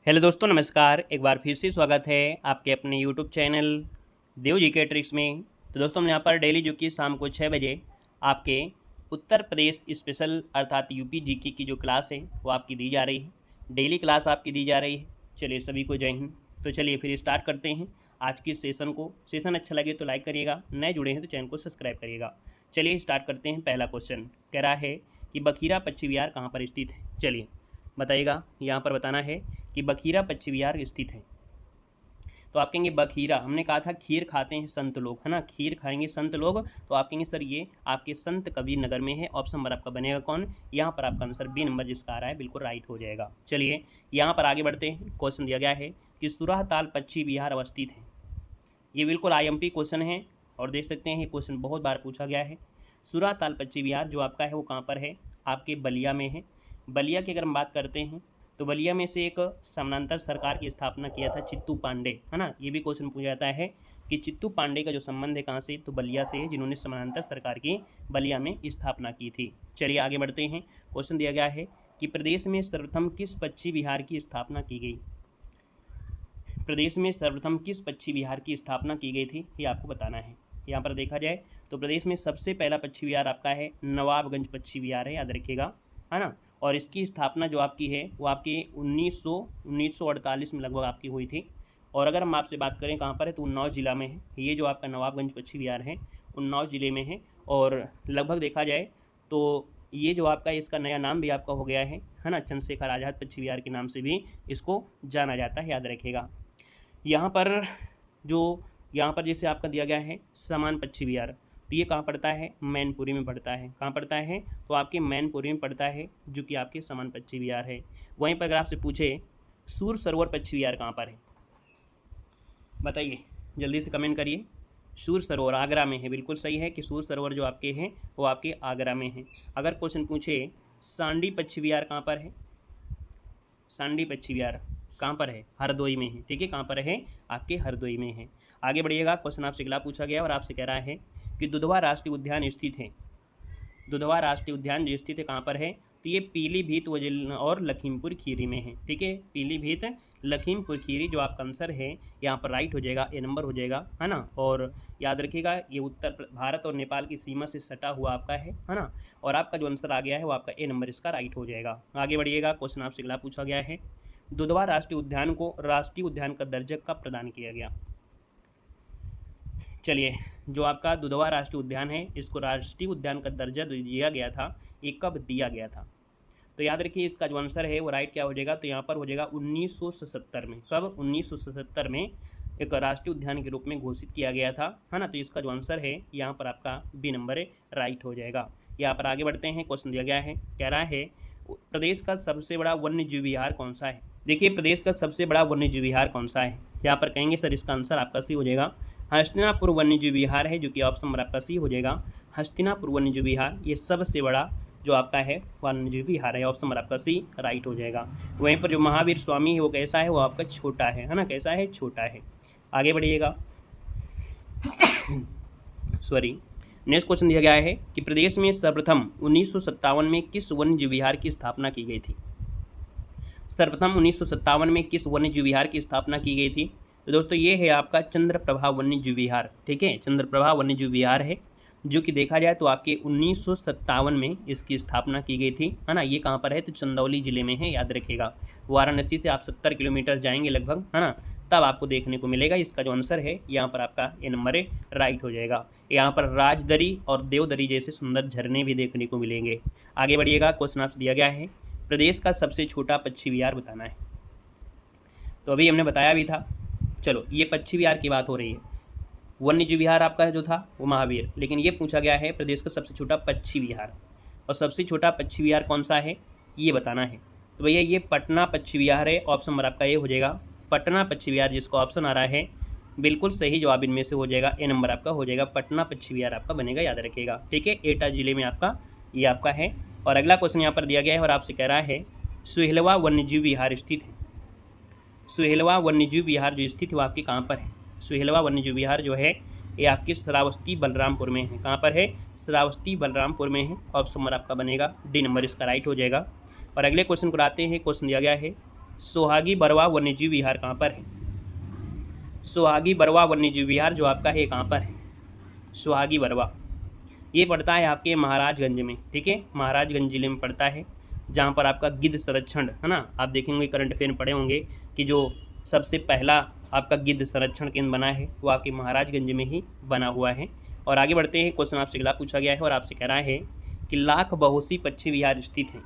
Hello दोस्तों, नमस्कार। एक बार फिर से स्वागत है आपके अपने यूट्यूब चैनल देव जी के ट्रिक्स में। तो दोस्तों, हम यहाँ पर डेली जो कि शाम को 6 बजे आपके उत्तर प्रदेश स्पेशल अर्थात यूपी जीके की जो क्लास है वो आपकी दी जा रही है। डेली क्लास आपकी दी जा रही है। चलिए, सभी को जय हिंद। तो चलिए फिर स्टार्ट करते हैं आज की सेशन को। सेशन अच्छा लगे तो लाइक करिएगा, नए जुड़े हैं तो चैनल को सब्सक्राइब करिएगा। चलिए स्टार्ट करते हैं। पहला क्वेश्चन कह रहा है कि बखीरा पक्षी विहार कहाँ पर स्थित है। चलिए बताइएगा। यहाँ पर बताना है कि बखीरा पक्षी विहार स्थित है। तो आप कहेंगे बखीरा, हमने कहा था खीर खाते हैं संत लोग, है ना, खीर खाएंगे संत लोग। तो आप कहेंगे सर ये आपके संत कबीर नगर में है। ऑप्शन नंबर आपका बनेगा कौन? यहाँ पर आपका आंसर बी नंबर जिसका आ रहा है बिल्कुल राइट हो जाएगा। चलिए यहाँ पर आगे बढ़ते हैं। क्वेश्चन दिया गया है कि सुराहताल पक्षी विहार अवस्थित है। ये बिल्कुल IMP क्वेश्चन है और देख सकते हैं ये क्वेश्चन बहुत बार पूछा गया है। सुराहताल पक्षी विहार जो आपका है वो कहाँ पर है? आपके बलिया में है। बलिया की अगर हम बात करते हैं तो बलिया में से एक समानांतर सरकार की स्थापना किया था चित्तू पांडे, है ना। ये भी क्वेश्चन पूछा जाता है कि चित्तू पांडे का जो संबंध है कहाँ से? तो बलिया से है, जिन्होंने समानांतर सरकार की बलिया में स्थापना की थी। चलिए आगे बढ़ते हैं। क्वेश्चन दिया गया है कि प्रदेश में सर्वप्रथम किस पक्षी विहार की स्थापना की गई? प्रदेश में सर्वप्रथम किस पक्षी विहार की स्थापना की गई थी, ये आपको बताना है। यहाँ पर देखा जाए तो प्रदेश में सबसे पहला पक्षी विहार आपका है नवाबगंज पक्षी विहार है, याद रखिएगा, है ना। और इसकी स्थापना जो आपकी है वो आपकी 1948 में लगभग आपकी हुई थी। और अगर हम आपसे बात करें कहाँ पर है तो उन्नाव जिला में है। ये जो आपका नवाबगंज पक्षी विहार है उन्नाव जिले में है। और लगभग देखा जाए तो ये जो आपका इसका नया नाम भी आपका हो गया है ना, चंद्रशेखर आज़ाद पक्षी विहार के नाम से भी इसको जाना जाता है, याद रखिएगा। यहाँ पर जैसे आपका दिया गया है समान पक्षी विहार, तो ये कहाँ पड़ता है? मैनपुरी में पड़ता है। कहाँ पड़ता है? तो आपके मैनपुरी में पड़ता है, जो कि आपके समान पक्षी विहार है। वहीं पर अगर आपसे पूछे सूर सरोवर पक्षी विहार कहाँ पर है, बताइए, जल्दी से कमेंट करिए। सूर सरोवर आगरा में है, बिल्कुल सही है कि सूर सरोवर जो आपके हैं वो आपके आगरा में है। अगर क्वेश्चन पूछे सांडी पक्षी विहार कहाँ पर है? सांडी पक्षी विहार कहाँ पर है? हरदोई में है। ठीक है, कहाँ पर है? आपके हरदोई में है। आगे बढ़िएगा। क्वेश्चन आपसे अगला पूछा गया और आपसे कह रहा है कि दुधवा राष्ट्रीय उद्यान स्थित है। दुधवा राष्ट्रीय उद्यान जो स्थित है कहाँ पर है? तो ये पीलीभीत और लखीमपुर खीरी में है। ठीक है, पीलीभीत लखीमपुर खीरी जो आपका आंसर है यहाँ पर राइट हो जाएगा, ए नंबर हो जाएगा, है ना। और याद रखिएगा ये उत्तर भारत और नेपाल की सीमा से सटा हुआ आपका है ना। और आपका जो आंसर आ गया है वो आपका ए नंबर इसका राइट हो जाएगा। आगे बढ़िएगा। क्वेश्चन आपसे अगला पूछा गया है दुधवा राष्ट्रीय उद्यान को राष्ट्रीय उद्यान का दर्जा कब प्रदान किया गया? चलिए, जो आपका दुधवा राष्ट्रीय उद्यान है इसको राष्ट्रीय उद्यान का दर्जा दिया गया था, ये कब दिया गया था? तो याद रखिए इसका जो आंसर है वो राइट क्या हो जाएगा? तो यहाँ पर हो जाएगा 1977 में। कब? 1977 में एक राष्ट्रीय उद्यान के रूप में घोषित किया गया था, है ना। तो इसका जो आंसर है यहाँ पर आपका बी नंबर राइट हो जाएगा। यहाँ पर आगे बढ़ते हैं। क्वेश्चन दिया गया है, कह रहा है प्रदेश का सबसे बड़ा वन्य जीव विहार कौन सा है? देखिए, प्रदेश का सबसे बड़ा वन्य जीव विहार कौन सा है? यहाँ पर कहेंगे सर इसका आंसर आपका सी हो जाएगा, हस्तिनापुर वन्यजीव विहार है, जो कि ऑप्शन नंबर आपका सी हो जाएगा। हस्तिनापुर वन्यजीव विहार ये सबसे बड़ा जो आपका है वन्यजीव विहार है। ऑप्शन नंबर आपका सी राइट हो जाएगा। वहीं पर जो महावीर स्वामी है वो कैसा है? वो आपका छोटा है ना, कैसा है? छोटा है। आगे बढ़िएगा। सॉरी, नेक्स्ट क्वेश्चन दिया गया है कि प्रदेश में सर्वप्रथम 1957 में किस वन्यजीव विहार की स्थापना की गई थी? सर्वप्रथम 1957 में किस वन्यजीव विहार की स्थापना की गई थी? तो दोस्तों ये है आपका चंद्रप्रभा वन्यजीव विहार। ठीक है, चंद्रप्रभा वन्यजीव विहार है, जो कि देखा जाए तो आपके 1957 में इसकी स्थापना की गई थी, है ना। ये कहाँ पर है? तो चंदौली जिले में है, याद रखिएगा। वाराणसी से आप 70 किलोमीटर जाएंगे लगभग, है ना, तब आपको देखने को मिलेगा। इसका जो आंसर है यहाँ पर आपका ए नंबर राइट हो जाएगा। यहाँ पर राजदरी और देवदरी जैसे सुंदर झरने भी देखने को मिलेंगे। आगे बढ़िएगा। क्वेश्चन आपसे दिया गया है प्रदेश का सबसे छोटा पक्षी विहार बताना है। तो अभी हमने बताया भी था। चलो, ये पक्षी विहार की बात हो रही है। वन्यजीव विहार आपका जो था वो महावीर, लेकिन ये पूछा गया है प्रदेश का सबसे छोटा पक्षी विहार। और सबसे छोटा पक्षी विहार कौन सा है ये बताना है। तो भैया ये पटना पक्षी विहार है। ऑप्शन नंबर आपका ये हो जाएगा पटना पक्षी विहार, जिसका ऑप्शन आ रहा है बिल्कुल सही जवाब इनमें से हो जाएगा। ए नंबर आपका हो जाएगा, पटना पक्षी विहार आपका बनेगा, याद रखिएगा। ठीक है, एटा जिले में आपका ये आपका है। और अगला क्वेश्चन यहाँ पर दिया गया है और आपसे कह रहा है सुहेलवा वन्यजीव विहार स्थित है। सुहेलवा वन्यजीव विहार जो स्थित है वो आपके कहाँ पर है? सुहेलवा वन्यजीव विहार जो है ये आपके श्रावस्ती बलरामपुर में है। कहाँ पर है? श्रावस्ती बलरामपुर में है। ऑप्शन नंबर आपका बनेगा डी नंबर इसका राइट हो जाएगा। और अगले क्वेश्चन को आते हैं। क्वेश्चन दिया गया है सोहागी बरवा वन्यजीव विहार कहाँ पर है? सोहागी बरवा वन्यजीव विहार जो आपका है कहाँ पर है? सोहागी बरवा ये पड़ता है आपके महाराजगंज में, ठीक है, महाराजगंज जिले में पड़ता है, जहाँ पर आपका गिद्ध संरक्षण है ना। आप देखेंगे करंट अफेयर में पढ़े होंगे कि जो सबसे पहला आपका गिद्ध संरक्षण केंद्र बना है वो आपके महाराजगंज में ही बना हुआ है। और आगे बढ़ते हैं, क्वेश्चन आपसे अगला पूछा गया है और आपसे कह रहा है कि लाख बहोसी पक्षी विहार स्थित है।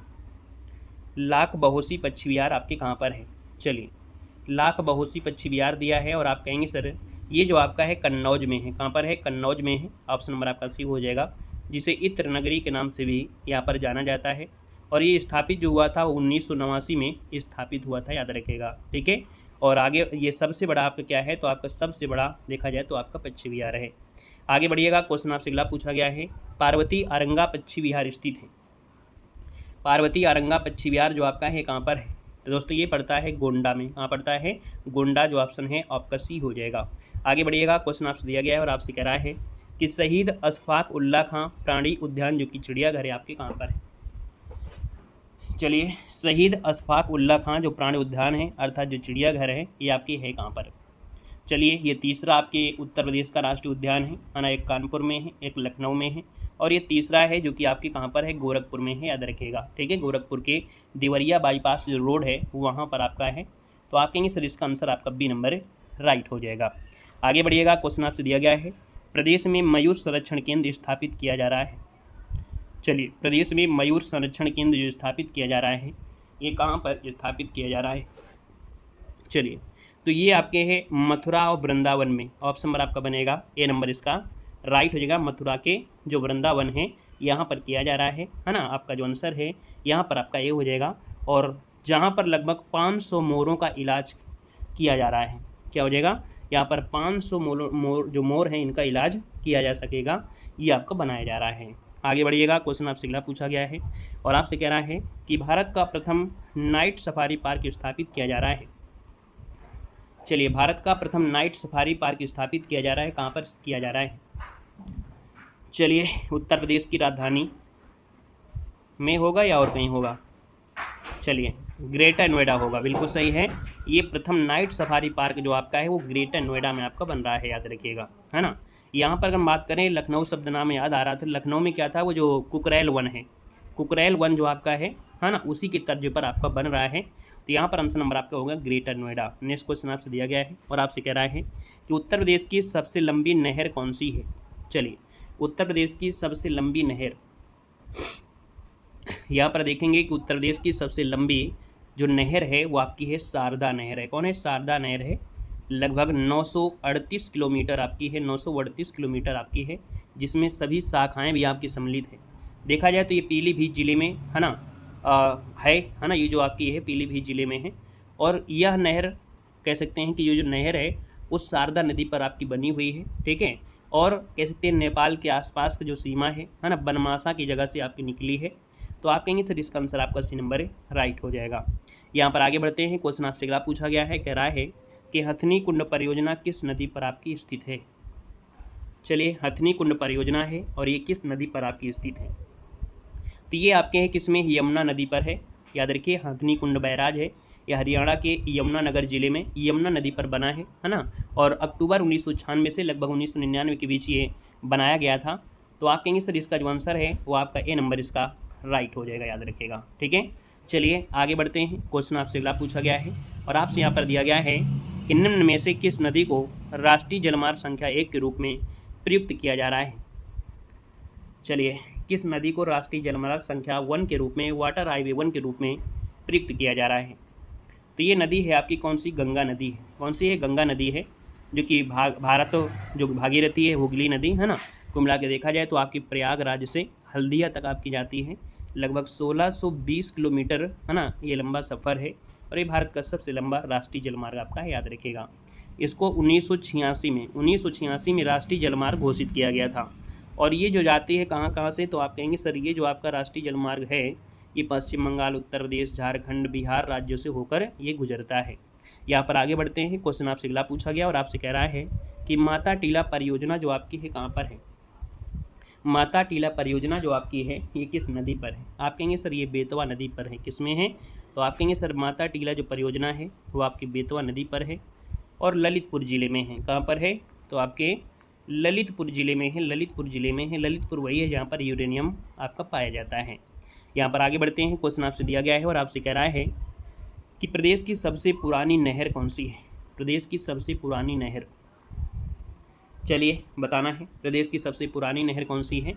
लाख बहोसी पक्षी विहार आपके कहाँ पर है? चलिए, लाख बहोसी पक्षी विहार दिया है और आप कहेंगे सर ये जो आपका है कन्नौज में है। कहाँ पर है? कन्नौज में है। ऑप्शन नंबर आपका सी हो जाएगा, जिसे इत्र नगरी के नाम से भी यहाँ पर जाना जाता है। और ये स्थापित जो हुआ था 1989 में स्थापित हुआ था, याद रखिएगा, ठीक है। और आगे ये सबसे बड़ा आपका क्या है? तो आपका सबसे बड़ा देखा जाए तो आपका पक्षी विहार है। आगे बढ़िएगा, क्वेश्चन आपसे अगला पूछा गया है, पार्वती आरंगा पक्षी विहार स्थित है। पार्वती आरंगा पक्षी विहार जो आपका है कहाँ पर है? तो दोस्तों ये पड़ता है गोंडा में। कहाँ पड़ता है? गोंडा, जो ऑप्शन है आपका सी हो जाएगा। आगे बढ़िएगा, क्वेश्चन आपसे दिया गया है और आपसे कह रहा है कि शहीद अशफाक उल्ला खां प्राणी उद्यान जो कि चिड़ियाघर है आपके कहाँ पर है? चलिए, शहीद अशफाक उल्ला खां जो प्राणी उद्यान है अर्थात जो चिड़ियाघर है ये आपकी है कहाँ पर? चलिए, ये तीसरा आपके उत्तर प्रदेश का राष्ट्रीय उद्यान है ना। एक कानपुर में है, एक लखनऊ में है और ये तीसरा है जो कि आपके कहाँ पर है? गोरखपुर में है, याद रखिएगा, ठीक है। गोरखपुर के देवरिया बाईपास जो रोड है वहाँ पर आपका है। तो आप कहेंगे सर इसका आंसर आपका बी नंबर राइट हो जाएगा। आगे बढ़िएगा, क्वेश्चन आपसे दिया गया है, प्रदेश में मयूर संरक्षण केंद्र स्थापित किया जा रहा है। चलिए, प्रदेश में मयूर संरक्षण केंद्र जो स्थापित किया जा रहा है ये कहाँ पर स्थापित किया जा रहा है? चलिए, तो ये आपके है मथुरा और वृंदावन में। ऑप्शन नंबर आपका बनेगा ए नंबर इसका राइट हो जाएगा। मथुरा के जो वृंदावन है यहाँ पर किया जा रहा है ना। आपका जो आंसर है यहाँ पर आपका ए हो जाएगा। और जहाँ पर लगभग 500 मोरों का इलाज किया जा रहा है, क्या हो जाएगा? यहाँ पर 500 जो मोर हैं इनका इलाज किया जा सकेगा, ये आपको बनाया जा रहा है। आगे बढ़िएगा, क्वेश्चन आपसे अगला पूछा गया है और आपसे कह रहा है कि भारत का प्रथम नाइट सफारी पार्क स्थापित किया जा रहा है। चलिए, भारत का प्रथम नाइट सफारी पार्क स्थापित किया जा रहा है, कहाँ पर किया जा रहा है? चलिए, उत्तर प्रदेश की राजधानी में होगा या और कहीं होगा? चलिए, ग्रेटर नोएडा होगा, बिल्कुल सही है। ये प्रथम नाइट सफारी पार्क जो आपका है वो ग्रेटर नोएडा में आपका बन रहा है, याद रखिएगा, है ना। यहाँ पर अगर हम बात करें, लखनऊ शब्द नाम याद आ रहा था। लखनऊ में क्या था? वो जो कुकरेल वन है, कुकरेल वन जो आपका है ना, उसी के तर्ज पर आपका बन रहा है। तो यहाँ पर आंसर नंबर आपका होगा ग्रेटर नोएडा। नेक्स्ट क्वेश्चन आपसे दिया गया है और आपसे कह रहा है कि उत्तर प्रदेश की सबसे लंबी नहर कौन सी है? चलिए, उत्तर प्रदेश की सबसे लंबी नहर, यहाँ पर देखेंगे कि उत्तर प्रदेश की सबसे लंबी जो नहर है वो आपकी है शारदा नहर है। कौन है? शारदा नहर है। लगभग 938 किलोमीटर आपकी है, 938 किलोमीटर आपकी है, जिसमें सभी शाखाएं भी आपकी सम्मिलित है। देखा जाए तो ये पीलीभीत जिले में है ना, है ना, ये जो आपकी है पीलीभीत जिले में है। और यह नहर कह सकते हैं कि ये जो नहर है उस शारदा नदी पर आपकी बनी हुई है, ठीक है। और कह सकते हैं नेपाल के आसपास की जो सीमा है ना, बनमासा की जगह से आपकी निकली है। तो आप कहेंगे सर इसका आंसर आपका सी नंबर राइट हो जाएगा। यहाँ पर आगे बढ़ते हैं, क्वेश्चन आपसे अगला पूछा गया है, कह रहा है कि हथनी कुंड परियोजना किस नदी पर आपकी स्थित है? चलिए, हथनी कुंड परियोजना है और ये किस नदी पर आपकी स्थित है? तो ये आपके हैं किसमें? यमुना नदी पर है, याद रखिए। हथनी कुंड बैराज है, यह हरियाणा के यमुनानगर जिले में यमुना नदी पर बना है ना। और अक्टूबर 1996 से लगभग 1999 के बीच ये बनाया गया था। तो आप कहेंगे सर इसका जो आंसर है वो आपका ए नंबर इसका राइट हो जाएगा, याद रखिएगा, ठीक है। चलिए आगे बढ़ते हैं, क्वेश्चन आपसे अगला पूछा गया है और आपसे यहाँ पर दिया गया है कि निम्न में से किस नदी को राष्ट्रीय जलमार्ग संख्या 1 के रूप में प्रयुक्त किया जा रहा है? चलिए, किस नदी को राष्ट्रीय जलमार्ग संख्या 1 के रूप में, वाटर हाईवे 1 के रूप में प्रयुक्त किया जा रहा है? तो ये नदी है आपकी कौन सी? गंगा नदी है। कौन सी है? गंगा नदी है, जो कि भारत जो भागीरथी है, हुगली नदी है ना, को मिला के देखा जाए तो आपकी प्रयागराज से हल्दिया तक आपकी जाती है। लगभग 1620 किलोमीटर है ना, ये लंबा सफ़र है और ये भारत का सबसे लंबा राष्ट्रीय जलमार्ग आपका है, याद रखिएगा। इसको 1986 में राष्ट्रीय जलमार्ग घोषित किया गया था। और ये जो जाती है कहाँ से? तो आप कहेंगे सर ये जो आपका राष्ट्रीय जलमार्ग है ये पश्चिम बंगाल, उत्तर प्रदेश, झारखंड, बिहार राज्यों से होकर ये गुजरता है। यहाँ पर आगे बढ़ते हैं, क्वेश्चन आपसे अगला पूछा गया और आपसे कह रहा है कि माता टीला परियोजना जो आपकी है कहाँ पर है? माता टीला परियोजना जो आपकी है ये किस नदी पर है? आप कहेंगे सर ये बेतवा नदी पर है। किसमें है? तो आप कहेंगे सर माता टीला जो परियोजना है वो आपकी बेतवा नदी पर है और ललितपुर ज़िले में है। कहाँ पर है? तो आपके ललितपुर ज़िले में है, ललितपुर ज़िले में है। ललितपुर वही है जहाँ पर यूरेनियम आपका पाया जाता है। यहाँ पर आगे बढ़ते हैं, क्वेश्चन आपसे दिया गया है और आपसे कह रहा है कि प्रदेश की सबसे पुरानी नहर कौन सी है? प्रदेश की सबसे पुरानी नहर, चलिए बताना है प्रदेश की सबसे पुरानी नहर कौन सी है।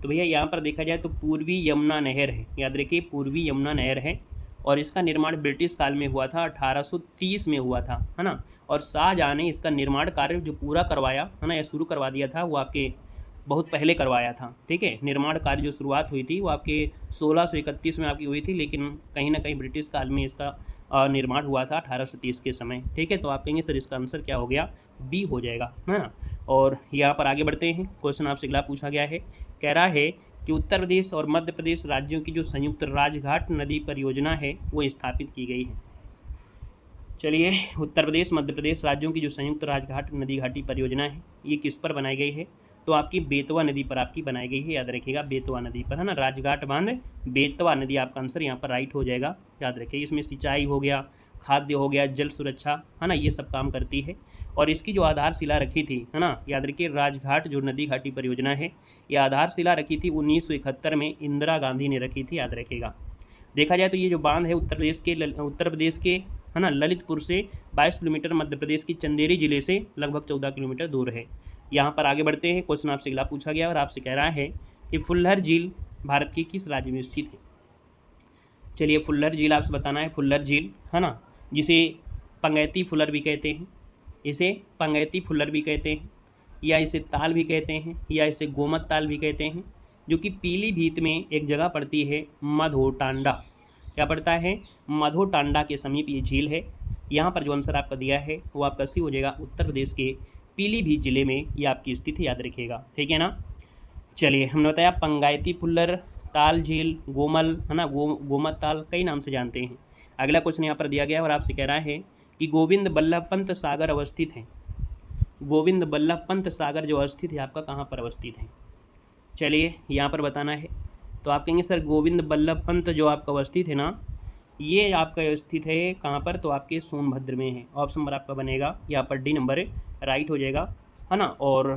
तो भैया यहाँ पर देखा जाए तो पूर्वी यमुना नहर है, याद रखिए पूर्वी यमुना नहर है और इसका निर्माण ब्रिटिश काल में हुआ था, 1830 में हुआ था, है ना। और शाहजहाँ ने इसका निर्माण कार्य जो पूरा करवाया है ना, या शुरू करवा दिया था, वो आपके बहुत पहले करवाया था, ठीक है। निर्माण कार्य जो शुरुआत हुई थी वो आपके 1631 में आपकी हुई थी, लेकिन कहीं ना कहीं ब्रिटिश काल में इसका निर्माण हुआ था 1830 के समय, ठीक है। तो आप कहेंगे सर इसका आंसर क्या हो गया? बी हो जाएगा, है ना। और यहाँ पर आगे बढ़ते हैं, क्वेश्चन आपसे अगला पूछा गया है, कह रहा है कि उत्तर प्रदेश और मध्य प्रदेश राज्यों की जो संयुक्त राजघाट नदी परियोजना है वो स्थापित की गई है। चलिए, उत्तर प्रदेश मध्य प्रदेश राज्यों की जो संयुक्त राजघाट नदी घाटी परियोजना है ये किस पर बनाई गई है? तो आपकी बेतवा नदी पर आपकी बनाई गई है, याद रखिएगा बेतवा नदी पर, है ना। राजघाट बांध बेतवा नदी, आपका आंसर यहाँ पर राइट हो जाएगा, याद रखिए। इसमें सिंचाई हो गया, खाद्य हो गया, जल सुरक्षा, है ना, ये सब काम करती है। और इसकी जो आधारशिला रखी थी, है ना, याद रखिए राजघाट जो नदी घाटी परियोजना है ये आधारशिला रखी थी 1971 में इंदिरा गांधी ने रखी थी, याद रखिएगा। देखा जाए तो ये जो बांध है उत्तर प्रदेश के है ना ललितपुर से 22 किलोमीटर, मध्य प्रदेश की चंदेरी जिले से लगभग 14 किलोमीटर दूर है। यहाँ पर आगे बढ़ते हैं, क्वेश्चन आपसे अगला पूछा गया और आपसे कह रहा है कि फुल्लर झील भारत के किस राज्य में स्थित है? चलिए, फुल्लर झील आपसे बताना है। फुल्लर झील, है ना, जिसे पंगैती फुल्लर भी कहते हैं, इसे पंगैती फुल्लर भी कहते हैं, या इसे ताल भी कहते हैं, या इसे गोमत ताल भी कहते हैं, जो कि पीलीभीत में एक जगह पड़ती है मधोटांडा। क्या पड़ता है? मधोटांडा के समीप ये झील है। यहाँ पर जो आंसर आपका दिया है वो आपका सी हो जाएगा, उत्तर प्रदेश के पीलीभीत जिले में ये आपकी स्थित है, याद रखिएगा, ठीक है ना। चलिए, हमने बताया पंगायती फुल्लर, ताल झील, गोमल, है ना, गोमत ताल, कई नाम से जानते हैं। अगला क्वेश्चन यहाँ पर दिया गया और आपसे कह रहा है कि गोविंद बल्लभ पंत सागर अवस्थित है। गोविंद बल्लभ पंत सागर जो अवस्थित है आपका कहाँ पर अवस्थित है? चलिए, यहाँ पर बताना है। तो आप कहेंगे सर गोविंद बल्लभ पंत जो आपका अवस्थित है ना, ये आपका स्थित है कहाँ पर? तो आपके सोनभद्र में है। ऑप्शन नंबर आपका बनेगा यहाँ पर डी नंबर राइट हो जाएगा, है ना। और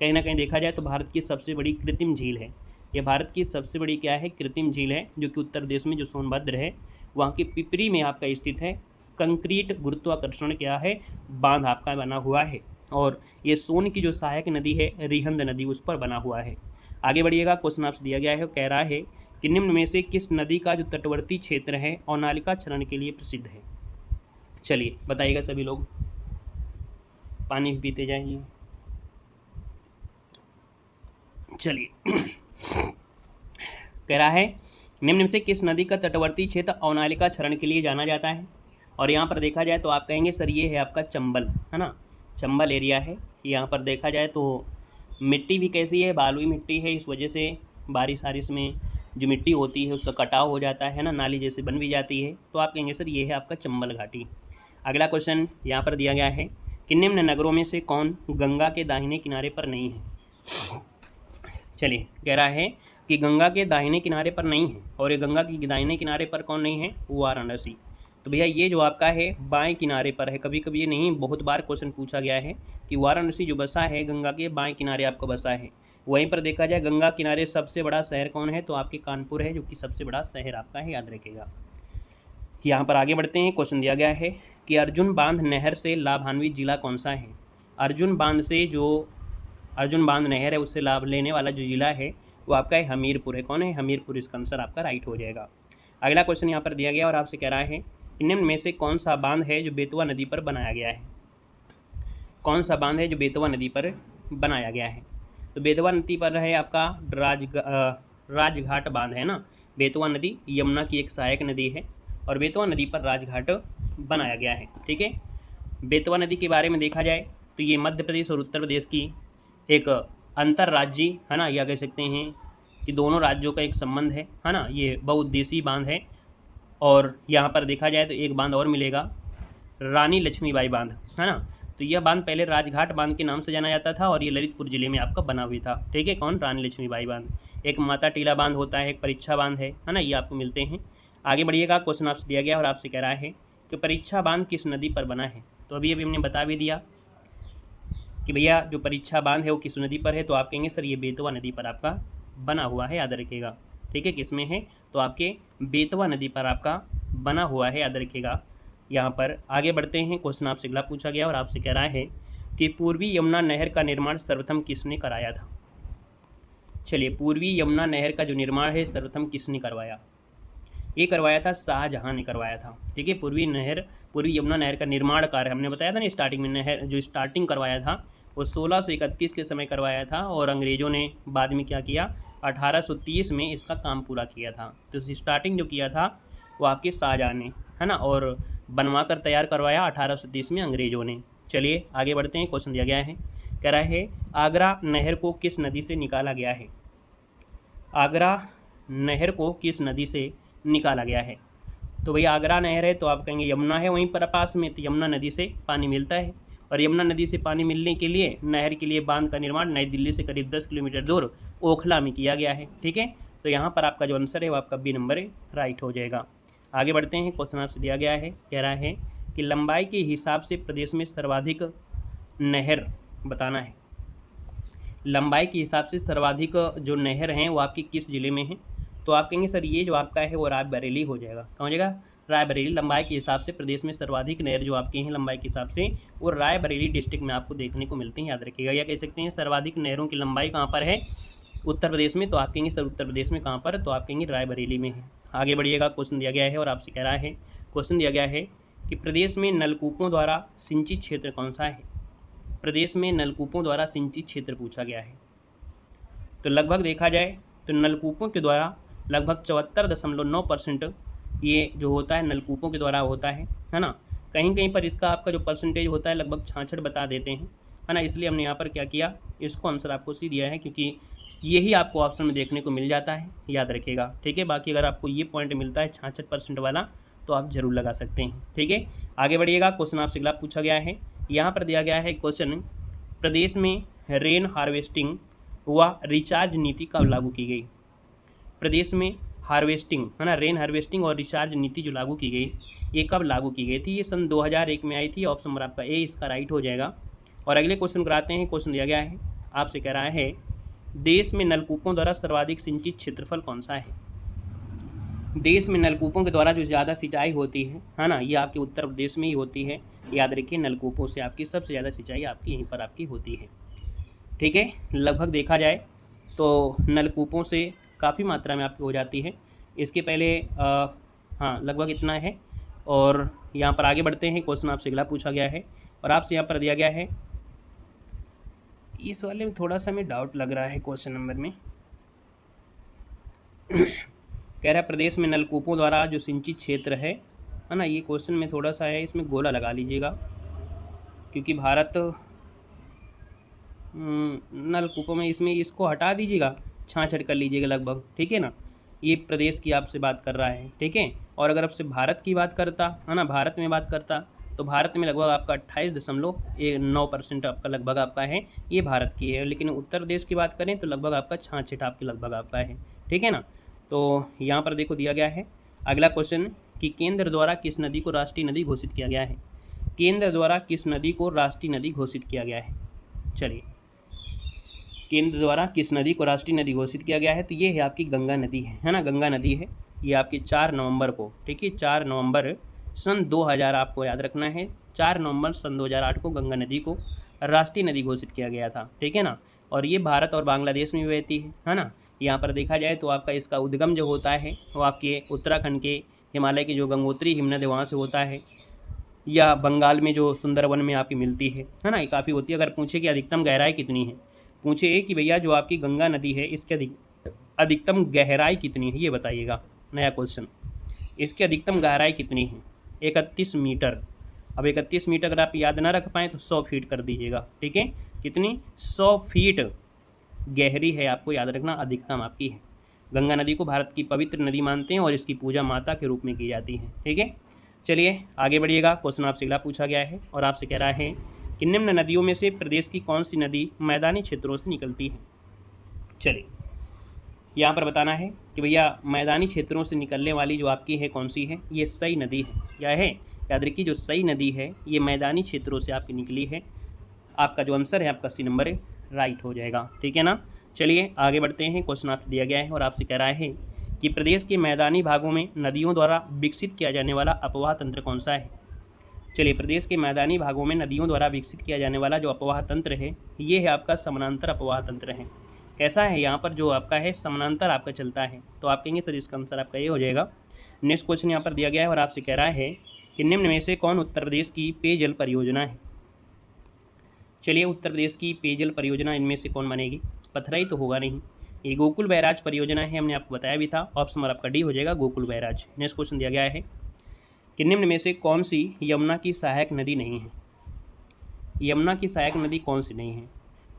कहीं ना कहीं देखा जाए तो भारत की सबसे बड़ी कृत्रिम झील है ये, भारत की सबसे बड़ी क्या है? कृत्रिम झील है, जो कि उत्तर प्रदेश में जो सोनभद्र है वहाँ के पिपरी में आपका स्थित है। कंक्रीट गुरुत्वाकर्षण क्या है? बांध आपका बना हुआ है, और ये सोन की जो सहायक नदी है रिहंद नदी उस पर बना हुआ है। आगे बढ़िएगा, क्वेश्चन आपसे दिया गया है, कह रहा है कि निम्न में से किस नदी का जो तटवर्ती क्षेत्र है अवनालिका क्षरण के लिए प्रसिद्ध है? चलिए बताइएगा सभी लोग, पानी भी पीते जाइए। चलिए कह रहा है निम्न में से किस नदी का तटवर्ती क्षेत्र अवनालिका क्षरण के लिए जाना जाता है? और यहाँ पर देखा जाए तो आप कहेंगे सर ये है आपका चंबल, है ना, चंबल एरिया है। यहाँ पर देखा जाए तो मिट्टी भी कैसी है? बालुई मिट्टी है, इस वजह से बारिश आरिश में जो मिट्टी होती है उसका कटाव हो जाता है ना, नाली जैसे बन भी जाती है। तो आप कहेंगे सर ये है आपका चंबल घाटी। अगला क्वेश्चन यहाँ पर दिया गया है कि निम्न नगरों में से कौन गंगा के दाहिने किनारे पर नहीं है? चलिए, कह रहा है कि गंगा के दाहिने किनारे पर नहीं है, और ये गंगा के दाहिने किनारे पर कौन नहीं है? वाराणसी। तो भैया ये जो आपका है बाएं किनारे पर है। कभी कभी ये नहीं, बहुत बार क्वेश्चन पूछा गया है कि वाराणसी जो बसा है गंगा के बाएं किनारे आपका बसा है। वहीं पर देखा जाए गंगा किनारे सबसे बड़ा शहर कौन है? तो आपके कानपुर है, जो कि सबसे बड़ा शहर आपका है, याद रखिएगा। यहाँ पर आगे बढ़ते हैं, क्वेश्चन दिया गया है कि अर्जुन बांध नहर से लाभान्वित जिला कौन सा है? अर्जुन बांध से जो अर्जुन बांध नहर है उससे लाभ लेने वाला जो जिला है वो आपका है हमीरपुर है। कौन है? हमीरपुर, इसका आंसर आपका राइट हो जाएगा। अगला क्वेश्चन यहाँ पर दिया गया और आपसे कह रहा है कि निम्न में से कौन सा बांध है जो बेतवा नदी पर बनाया गया है? कौन सा बांध है जो बेतवा नदी पर बनाया गया है? तो बेतवा नदी पर है आपका राजघाट बांध, है ना। बेतवा नदी यमुना की एक सहायक नदी है और बेतवा नदी पर राजघाट बनाया गया है, ठीक है। बेतवा नदी के बारे में देखा जाए तो ये मध्य प्रदेश और उत्तर प्रदेश की एक अंतर्राज्यीय, है ना, या कह सकते हैं कि दोनों राज्यों का एक संबंध है ना। ये बहुउद्देशीय बांध है। और यहाँ पर देखा जाए तो एक बांध और मिलेगा, रानी लक्ष्मीबाई बांध, है ना। तो यह बांध पहले राजघाट बांध के नाम से जाना जाता था और ये ललितपुर जिले में आपका बना हुआ था, ठीक है। कौन? रानी लक्ष्मीबाई बांध। एक माता टीला बांध होता है, एक परीक्षा बांध है ना, ये आपको मिलते हैं। आगे बढ़िएगा, क्वेश्चन आपसे दिया गया और आपसे कह रहा है कि परीक्षा बांध किस नदी पर बना है। तो अभी हमने बता भी दिया कि भैया जो परीक्षा बांध है वो किस नदी पर है, तो आप कहेंगे सर ये बेतवा नदी पर आपका बना हुआ है, याद रखिएगा। ठीक है, किस में है, तो आपके बेतवा नदी पर आपका बना हुआ है, याद रखिएगा। यहाँ पर आगे बढ़ते हैं, क्वेश्चन आपसे अगला पूछा गया और आपसे कह रहा है कि पूर्वी यमुना नहर का निर्माण सर्वप्रथम किसने कराया था। चलिए, पूर्वी यमुना नहर का जो निर्माण है सर्वप्रथम किसने करवाया, ये करवाया था शाहजहां ने करवाया था। ठीक है, पूर्वी यमुना नहर का निर्माण कार्य हमने बताया था ना स्टार्टिंग में, नहर जो स्टार्टिंग करवाया था वो 1631 के समय करवाया था और अंग्रेज़ों ने बाद में क्या किया, 1830 में इसका काम पूरा किया था। तो स्टार्टिंग जो किया था वो आपके शाहजहां ने, है ना, और बनवा कर तैयार करवाया 1830 में अंग्रेज़ों ने। चलिए आगे बढ़ते हैं, क्वेश्चन दिया गया है, कह रहा है आगरा नहर को किस नदी से निकाला गया है। आगरा नहर को किस नदी से निकाला गया है। तो भैया आगरा नहर है तो आप कहेंगे यमुना है वहीं पर पास में, तो यमुना नदी से पानी मिलता है और यमुना नदी से पानी मिलने के लिए नहर के लिए बांध का निर्माण नई दिल्ली से करीब 10 किलोमीटर दूर ओखला में किया गया है। ठीक है, तो यहाँ पर आपका जो आंसर है वो आपका बी नंबर राइट हो जाएगा। आगे बढ़ते हैं, क्वेश्चन आपसे दिया गया है, कह रहा है कि लंबाई के हिसाब से प्रदेश में सर्वाधिक नहर बताना है। लंबाई के हिसाब से सर्वाधिक जो नहर हैं वो आपकी किस ज़िले में है। तो आप कहेंगे सर ये जो आपका है वो रायबरेली हो जाएगा। कहाँ हो जाएगा, रायबरेली। लंबाई के हिसाब से प्रदेश में सर्वाधिक नहर जो आपके हैं लंबाई के हिसाब से वो रायबरेली डिस्ट्रिक्ट में आपको देखने को मिलते हैं, याद रखिएगा। या कह सकते हैं सर्वाधिक नहरों की लंबाई कहाँ पर है, उत्तर प्रदेश में। तो आप कहेंगे सर उत्तर प्रदेश में कहाँ पर, तो आप कहेंगे रायबरेली में है। आगे बढ़िएगा, क्वेश्चन दिया गया है और आपसे कह रहा है, क्वेश्चन दिया गया है कि प्रदेश में नलकूपों द्वारा सिंचित क्षेत्र कौन सा है। प्रदेश में नलकूपों द्वारा सिंचित क्षेत्र पूछा गया है। तो लगभग देखा जाए तो नलकूपों के द्वारा लगभग 74.9% ये जो होता है नलकूपों के द्वारा होता है ना। कहीं कहीं पर इसका आपका जो परसेंटेज होता है लगभग 66 बता देते हैं, है ना। इसलिए हमने यहाँ पर क्या किया, इसको आंसर आपको सी दिया है क्योंकि यही आपको ऑप्शन में देखने को मिल जाता है, याद रखिएगा। ठीक है, बाकी अगर आपको ये पॉइंट मिलता है 66% वाला तो आप ज़रूर लगा सकते हैं। ठीक है, आगे बढ़िएगा, क्वेश्चन आपसे अगला पूछा गया है। यहाँ पर दिया गया है क्वेश्चन, प्रदेश में रेन हार्वेस्टिंग व रिचार्ज नीति कब लागू की गई। प्रदेश में हार्वेस्टिंग, है ना, रेन हार्वेस्टिंग और रिचार्ज नीति जो लागू की गई ये कब लागू की गई थी। ये सन 2001 में आई थी। ऑप्शन नंबर आपका ए इसका राइट हो जाएगा। और अगले क्वेश्चन कराते हैं। क्वेश्चन दिया गया है, आपसे कह रहा है देश में नलकूपों द्वारा सर्वाधिक सिंचित क्षेत्रफल कौन सा है। देश में नलकूपों के द्वारा जो ज़्यादा सिंचाई होती है ना, ये आपके उत्तर प्रदेश में ही होती है। याद रखिए, नलकूपों से आपकी सबसे ज़्यादा सिंचाई आपकी यहीं पर आपकी होती है। ठीक है, लगभग देखा जाए तो नलकूपों से काफ़ी मात्रा में आपकी हो जाती है। इसके पहले हाँ लगभग इतना है। और यहाँ पर आगे बढ़ते हैं, क्वेश्चन आपसे अगला पूछा गया है और आपसे यहाँ पर दिया गया है, इस वाले में थोड़ा सा हमें डाउट लग रहा है क्वेश्चन नंबर में। कह रहा है प्रदेश में नलकूपों द्वारा जो सिंचित क्षेत्र है ना, ये क्वेश्चन में थोड़ा सा है, इसमें गोला लगा लीजिएगा क्योंकि भारत नलकूपों में, इसमें इसको हटा दीजिएगा, छाँछट कर लीजिएगा लगभग। ठीक है ना, ये प्रदेश की आपसे बात कर रहा है। ठीक है, और अगर आपसे भारत की बात करता है ना, भारत में बात करता तो भारत में लगभग आपका 28.9% आपका लगभग आपका है, ये भारत की है। लेकिन उत्तर प्रदेश की बात करें तो लगभग आपका 66 आपके लगभग आपका है। ठीक है ना, तो यहाँ पर देखो दिया गया है अगला क्वेश्चन कि केंद्र द्वारा किस नदी को राष्ट्रीय नदी घोषित किया गया है। केंद्र द्वारा किस नदी को राष्ट्रीय नदी घोषित किया गया है। चलिए, केंद्र द्वारा किस नदी को राष्ट्रीय नदी घोषित किया गया है, तो ये है आपकी गंगा नदी है ना, गंगा नदी है। ये आपकी 4 नवंबर को, ठीक है, 4 नवंबर सन 2000 आपको याद रखना है, 4 नवंबर सन 2008 को गंगा नदी को राष्ट्रीय नदी घोषित किया गया था। ठीक है ना, और ये भारत और बांग्लादेश में बहती है ना। यहाँ पर देखा जाए तो आपका इसका उद्गम जो होता है वो आपके उत्तराखंड के हिमालय की जो गंगोत्री हिमनद वहाँ से होता है, या बंगाल में जो सुंदरवन में आपकी मिलती है ना, ये काफ़ी होती है। अगर पूछे कि अधिकतम गहराई कितनी है, पूछे कि भैया जो आपकी गंगा नदी है इसके अधिकतम गहराई कितनी है, ये बताइएगा, नया क्वेश्चन। इसकी अधिकतम गहराई कितनी है, 31 मीटर। अब 31 मीटर अगर आप याद ना रख पाएँ तो 100 फीट कर दीजिएगा। ठीक है, कितनी, 100 फीट गहरी है, आपको याद रखना, अधिकतम आपकी है। गंगा नदी को भारत की पवित्र नदी मानते हैं और इसकी पूजा माता के रूप में की जाती है। ठीक है, चलिए आगे बढ़िएगा। क्वेश्चन आपसे अगला पूछा गया है और आपसे कह रहा है कि निम्न नदियों में से प्रदेश की कौन सी नदी मैदानी क्षेत्रों से निकलती है। चलिए यहाँ पर बताना है कि भैया मैदानी क्षेत्रों से निकलने वाली जो आपकी है कौन सी है, ये सई नदी है। क्या है, याद रखिए जो सई नदी है ये मैदानी क्षेत्रों से आपकी निकली है। आपका जो आंसर है आपका सी नंबर है राइट हो जाएगा। ठीक है ना। चलिए आगे बढ़ते हैं। क्वेश्चन आपसे दिया गया है और आपसे कह रहा है कि प्रदेश के मैदानी भागों में नदियों द्वारा विकसित किया जाने वाला अपवाह तंत्र कौन सा है। चलिए, प्रदेश के मैदानी भागों में नदियों द्वारा विकसित किया जाने वाला जो अपवाह तंत्र है ये है आपका समानांतर अपवाह तंत्र है। कैसा है, यहाँ पर जो आपका है समानांतर आपका चलता है, तो आप कहेंगे सर इसका आंसर आपका ये हो जाएगा। नेक्स्ट क्वेश्चन यहाँ पर दिया गया है और आपसे कह रहा है कि निम्न में से कौन उत्तर प्रदेश की पेयजल परियोजना है। चलिए, उत्तर प्रदेश की पेयजल परियोजना इनमें से कौन बनेगी। पथराई तो होगा नहीं, ये गोकुल बैराज परियोजना है, हमने आपको बताया भी था। ऑप्शन नंबर आपका डी हो जाएगा, गोकुल बैराज। नेक्स्ट क्वेश्चन दिया गया है कि निम्न में से कौन सी यमुना की सहायक नदी नहीं है। यमुना की सहायक नदी कौन सी नहीं है।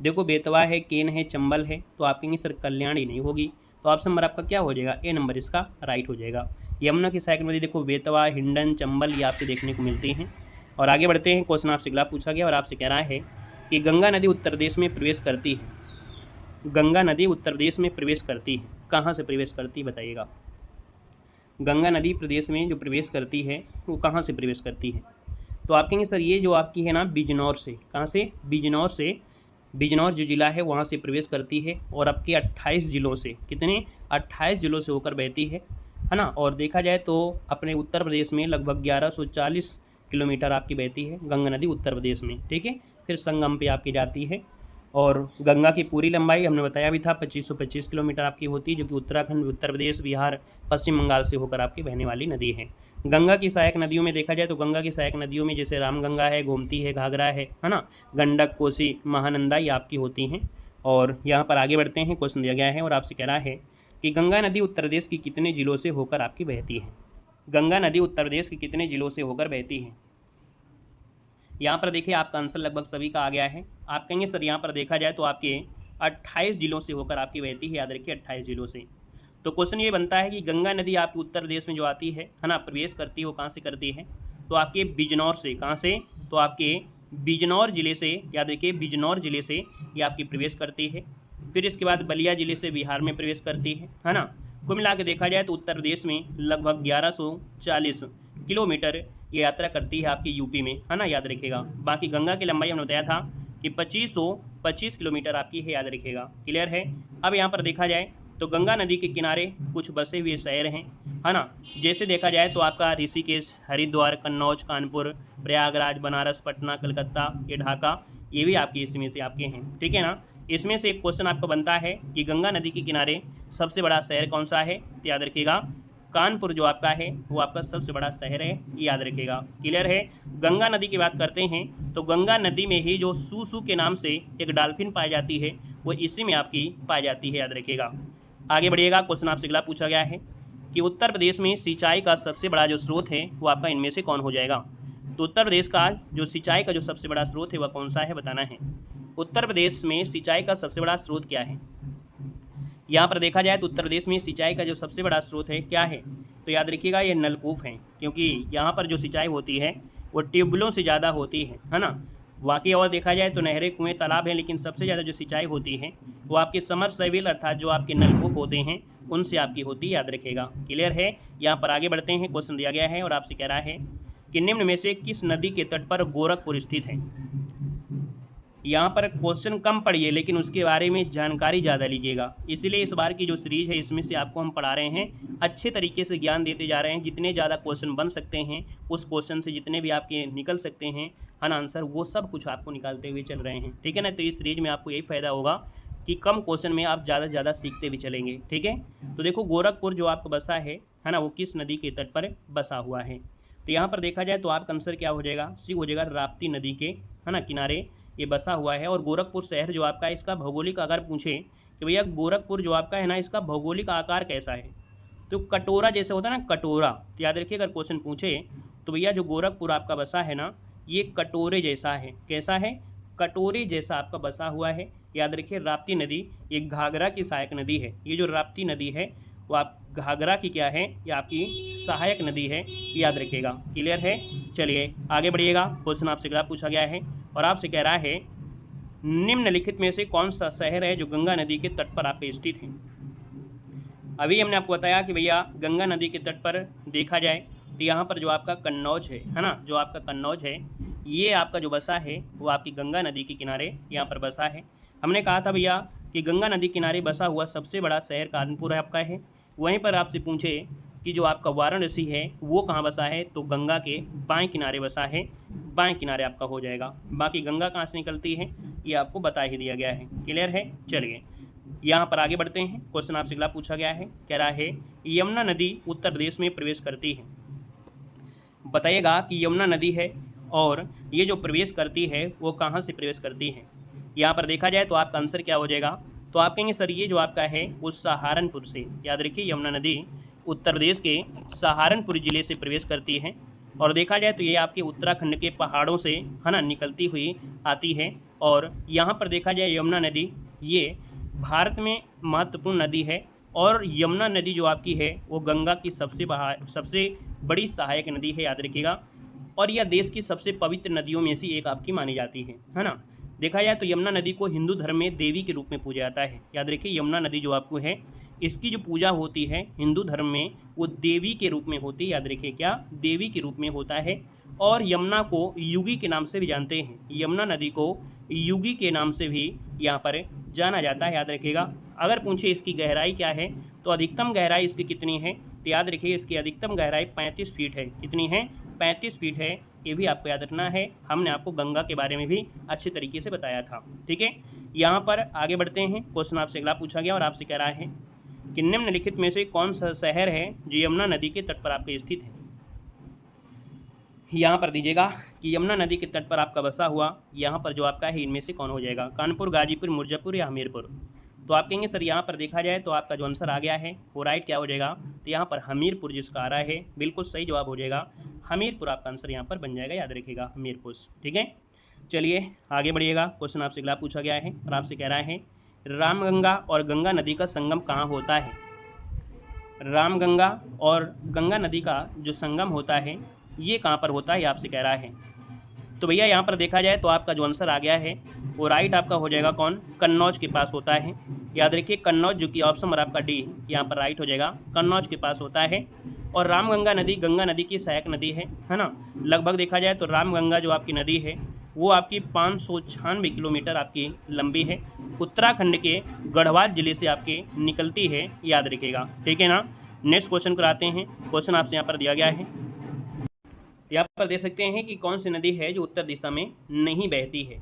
देखो, बेतवा है, केन है, चंबल है, तो आप कहेंगे सर कल्याणी नहीं होगी, तो ऑप्शन नंबर आपका क्या हो जाएगा, ए नंबर इसका राइट हो जाएगा। यमुना की सहायक नदी देखो बेतवा, हिंडन, चंबल ये आपके देखने को मिलती हैं। और आगे बढ़ते हैं। क्वेश्चन आपसे अगला पूछा गया और आपसे कह रहा है कि गंगा नदी उत्तर प्रदेश में प्रवेश करती है। गंगा नदी उत्तर प्रदेश में प्रवेश करती है, कहाँ से प्रवेश करती है बताइएगा। गंगा नदी प्रदेश में जो प्रवेश करती है वो कहाँ से प्रवेश करती है, तो आप कहेंगे सर ये जो आपकी है ना बिजनौर से। कहाँ से, बिजनौर से। बिजनौर जो ज़िला है वहाँ से प्रवेश करती है और आपके 28 ज़िलों से, कितने 28 ज़िलों से होकर बहती है ना। और देखा जाए तो अपने उत्तर प्रदेश में लगभग 1140 किलोमीटर आपकी बहती है गंगा नदी उत्तर प्रदेश में। ठीक है, फिर संगम पे आपकी जाती है। और गंगा की पूरी लंबाई हमने बताया भी था 2525 किलोमीटर आपकी होती है, जो कि उत्तराखंड, उत्तर प्रदेश, बिहार, पश्चिम बंगाल से होकर आपकी बहने वाली नदी है। गंगा की सहायक नदियों में देखा जाए तो गंगा की सहायक नदियों में जैसे रामगंगा है, गोमती है, घाघरा है ना, गंडक, कोसी, महानंदा ये आपकी होती हैं। और यहाँ पर आगे बढ़ते हैं। क्वेश्चन दिया गया है और आपसे कह रहा है कि गंगा नदी उत्तर प्रदेश की कितने जिलों से होकर आपकी बहती है। गंगा नदी उत्तर प्रदेश के कितने जिलों से होकर बहती है। यहाँ पर देखिए आपका आंसर लगभग सभी का आ गया है। आप कहेंगे सर यहाँ पर देखा जाए तो आपके 28 जिलों से होकर आपकी बहती है, याद रखिए 28 जिलों से। तो क्वेश्चन ये बनता है कि गंगा नदी आपके उत्तर प्रदेश में जो आती है ना, प्रवेश करती हो कहाँ से करती है, तो आपके बिजनौर से। कहाँ से, तो आपके बिजनौर जिले से, याद रखिए बिजनौर जिले से ये आपकी प्रवेश करती है। फिर इसके बाद बलिया जिले से बिहार में प्रवेश करती है ना। कुल मिला के देखा जाए तो उत्तर प्रदेश में लगभग 1140 किलोमीटर ये यात्रा करती है आपकी यूपी में, है ना, याद रखिएगा। बाकी गंगा की लंबाई हमने बताया था कि 2525 किलोमीटर आपकी है, याद रखिएगा। क्लियर है। अब यहाँ पर देखा जाए तो गंगा नदी के किनारे कुछ बसे हुए शहर हैं, है ना। जैसे देखा जाए तो आपका ऋषिकेश, हरिद्वार, कन्नौज, कानपुर, प्रयागराज, बनारस, पटना, कलकत्ता, ये ढाका, ये भी आपके इसमें से आपके हैं। ठीक है ना। इसमें से एक क्वेश्चन आपको बनता है कि गंगा नदी के किनारे सबसे बड़ा शहर कौन सा है, तो याद रखिएगा कानपुर जो आपका है वो आपका सबसे बड़ा शहर है, ये याद रखिएगा। क्लियर है। गंगा नदी की बात करते हैं तो गंगा नदी में ही जो सूसू के नाम से एक डॉल्फिन पाई जाती है वो इसी में आपकी पाई जाती है, याद रखिएगा। आगे बढ़िएगा। क्वेश्चन आपसे अगला पूछा गया है कि उत्तर प्रदेश में सिंचाई का सबसे बड़ा जो स्रोत है वो आपका इनमें से कौन हो जाएगा। तो उत्तर प्रदेश का जो सिंचाई का जो सबसे बड़ा स्रोत है वह कौन सा है बताना है। उत्तर प्रदेश में सिंचाई का सबसे बड़ा स्रोत क्या है। यहाँ पर देखा जाए तो उत्तर प्रदेश में सिंचाई का जो सबसे बड़ा स्रोत है क्या है, तो याद रखिएगा ये नलकूप हैं, क्योंकि यहाँ पर जो सिंचाई होती है वो ट्यूबवेलों से ज़्यादा होती है ना। बाकी और देखा जाए तो नहरें, कुएँ, तालाब हैं, लेकिन सबसे ज़्यादा जो सिंचाई होती है वो आपके समरसेबल अर्थात जो आपके नलकूप होते हैं उनसे आपकी होती है, याद रखिएगा। क्लियर है। यहाँ पर आगे बढ़ते हैं। क्वेश्चन दिया गया है और आपसे कह रहा है कि निम्न में से किस नदी के तट पर गोरखपुर स्थित है। यहाँ पर क्वेश्चन कम पढ़िए लेकिन उसके बारे में जानकारी ज़्यादा लीजिएगा। इसलिए इस बार की जो सीरीज है इसमें से आपको हम पढ़ा रहे हैं, अच्छे तरीके से ज्ञान देते जा रहे हैं। जितने ज़्यादा क्वेश्चन बन सकते हैं उस क्वेश्चन से जितने भी आपके निकल सकते हैं आंसर, वो सब कुछ आपको निकालते हुए चल रहे हैं। ठीक है ना। तो इस सीरीज में आपको यही फ़ायदा होगा कि कम क्वेश्चन में आप ज़्यादा से ज़्यादा सीखते भी चलेंगे। ठीक है। तो देखो गोरखपुर जो आपका बसा है ना, वो किस नदी के तट पर बसा हुआ है। तो यहाँ पर देखा जाए तो आपका आंसर क्या हो जाएगा, सी हो जाएगा, राप्ती नदी के है ना किनारे ये बसा हुआ है। और गोरखपुर शहर जो आपका है इसका भौगोलिक अगर पूछे कि भैया गोरखपुर जो आपका है ना इसका भौगोलिक आकार कैसा है, तो कटोरा जैसे होता है ना, कटोरा। तो याद रखिए अगर क्वेश्चन पूछे तो भैया जो गोरखपुर आपका बसा है ना ये कटोरे जैसा है। कैसा है, कटोरे जैसा आपका बसा हुआ है। याद रखिए राप्ती नदी ये घाघरा की सहायक नदी है। ये जो राप्ती नदी है वो आप घाघरा की क्या है, ये आपकी सहायक नदी है, याद रखिएगा। क्लियर है। चलिए आगे बढ़िएगा। क्वेश्चन आपसे अगला पूछा गया है और आपसे कह रहा है निम्नलिखित में से कौन सा शहर है जो गंगा नदी के तट पर आपके स्थित है। अभी हमने आपको बताया कि भैया गंगा नदी के तट पर देखा जाए तो यहाँ पर जो आपका कन्नौज है ना, जो आपका कन्नौज है, ये आपका जो बसा है वो आपकी गंगा नदी के किनारे यहाँ पर बसा है। हमने कहा था भैया कि गंगा नदी किनारे बसा हुआ सबसे बड़ा शहर कानपुर आपका है। वहीं पर आपसे पूछे कि जो आपका वाराणसी है वो कहाँ बसा है, तो गंगा के बाएं किनारे बसा है, बाएं किनारे आपका हो जाएगा। बाकी गंगा कहाँ से निकलती है ये आपको बता ही दिया गया है। क्लियर है? चलिए यहाँ पर आगे बढ़ते हैं। क्वेश्चन आपसे अगला पूछा गया है, कह रहा है यमुना नदी उत्तर प्रदेश में प्रवेश करती है। बताइएगा कि यमुना नदी है और ये जो प्रवेश करती है वो कहाँ से प्रवेश करती है। यहाँ पर देखा जाए तो आपका आंसर क्या हो जाएगा, तो आप कहेंगे सर ये जो आपका है वो सहारनपुर से। याद रखिए यमुना नदी उत्तर प्रदेश के सहारनपुर ज़िले से प्रवेश करती है। और देखा जाए तो ये आपके उत्तराखंड के पहाड़ों से है ना निकलती हुई आती है। और यहाँ पर देखा जाए यमुना नदी ये भारत में महत्वपूर्ण नदी है। और यमुना नदी जो आपकी है वो गंगा की सबसे बड़ी सहायक नदी है, याद रखिएगा। और यह देश की सबसे पवित्र नदियों में से एक आपकी मानी जाती है ना। देखा जाए तो यमुना नदी को हिंदू धर्म में देवी के रूप में पूजा जाता है। याद रखिए यमुना नदी जो आपको है इसकी जो पूजा होती है हिंदू धर्म में वो देवी के रूप में होती है। याद रखिए क्या, देवी के रूप में होता है। और यमुना को युगी के नाम से भी जानते हैं, यमुना नदी को युगी के नाम से भी यहाँ पर जाना जाता है। याद रखिएगा। अगर पूछे इसकी गहराई क्या है तो अधिकतम गहराई इसकी कितनी है, तो याद रखिए इसकी अधिकतम गहराई 35 फीट है। कितनी है? 35 फीट है। ये भी आपको याद रखना है, हमने आपको गंगा के बारे में भी अच्छे तरीके से बताया था। ठीक है, यहाँ पर आगे बढ़ते हैं। क्वेश्चन आपसे अगला पूछा गया और आपसे कह रहा है कि निम्नलिखित में से कौन सा शहर है जो यमुना नदी के तट पर आपके स्थित है। यहाँ पर दीजिएगा कि यमुना नदी के तट पर आपका बसा हुआ यहाँ पर जो आपका है इनमें से कौन हो जाएगा, कानपुर, गाजीपुर, मिर्ज़ापुर या हमीरपुर। तो आप कहेंगे सर यहाँ पर देखा जाए तो आपका जो आंसर आ गया है वो राइट क्या हो जाएगा, तो यहाँ पर हमीरपुर जिसका आ रहा है बिल्कुल सही जवाब हो जाएगा हमीरपुर। आपका आंसर यहाँ पर बन जाएगा, याद रखिएगा हमीरपुर। ठीक है, चलिए आगे बढ़िएगा। क्वेश्चन आपसे अगला पूछा गया है और आपसे कह रहा है रामगंगा और गंगा नदी का संगम कहाँ होता है। रामगंगा और गंगा नदी का जो संगम होता है ये कहाँ पर होता है, आपसे कह रहा है। तो भैया यहाँ पर देखा जाए तो आपका जो आंसर आ गया है वो राइट आपका हो जाएगा कौन, कन्नौज के पास होता है। याद रखिए कन्नौज, जो कि ऑप्शन नंबर आपका डी यहाँ पर राइट हो जाएगा, कन्नौज के पास होता है। और रामगंगा नदी गंगा नदी की सहायक नदी है ना। लगभग देखा जाए तो रामगंगा जो आपकी नदी है वो आपकी 596 किलोमीटर आपकी लंबी है। उत्तराखंड के गढ़वाल जिले से आपके निकलती है, याद रखिएगा। ठीक है ना। नेक्स्ट क्वेश्चन कराते हैं। क्वेश्चन आपसे यहाँ पर दिया गया है, यहाँ पर देख सकते हैं कि कौन सी नदी है जो उत्तर दिशा में नहीं बहती है।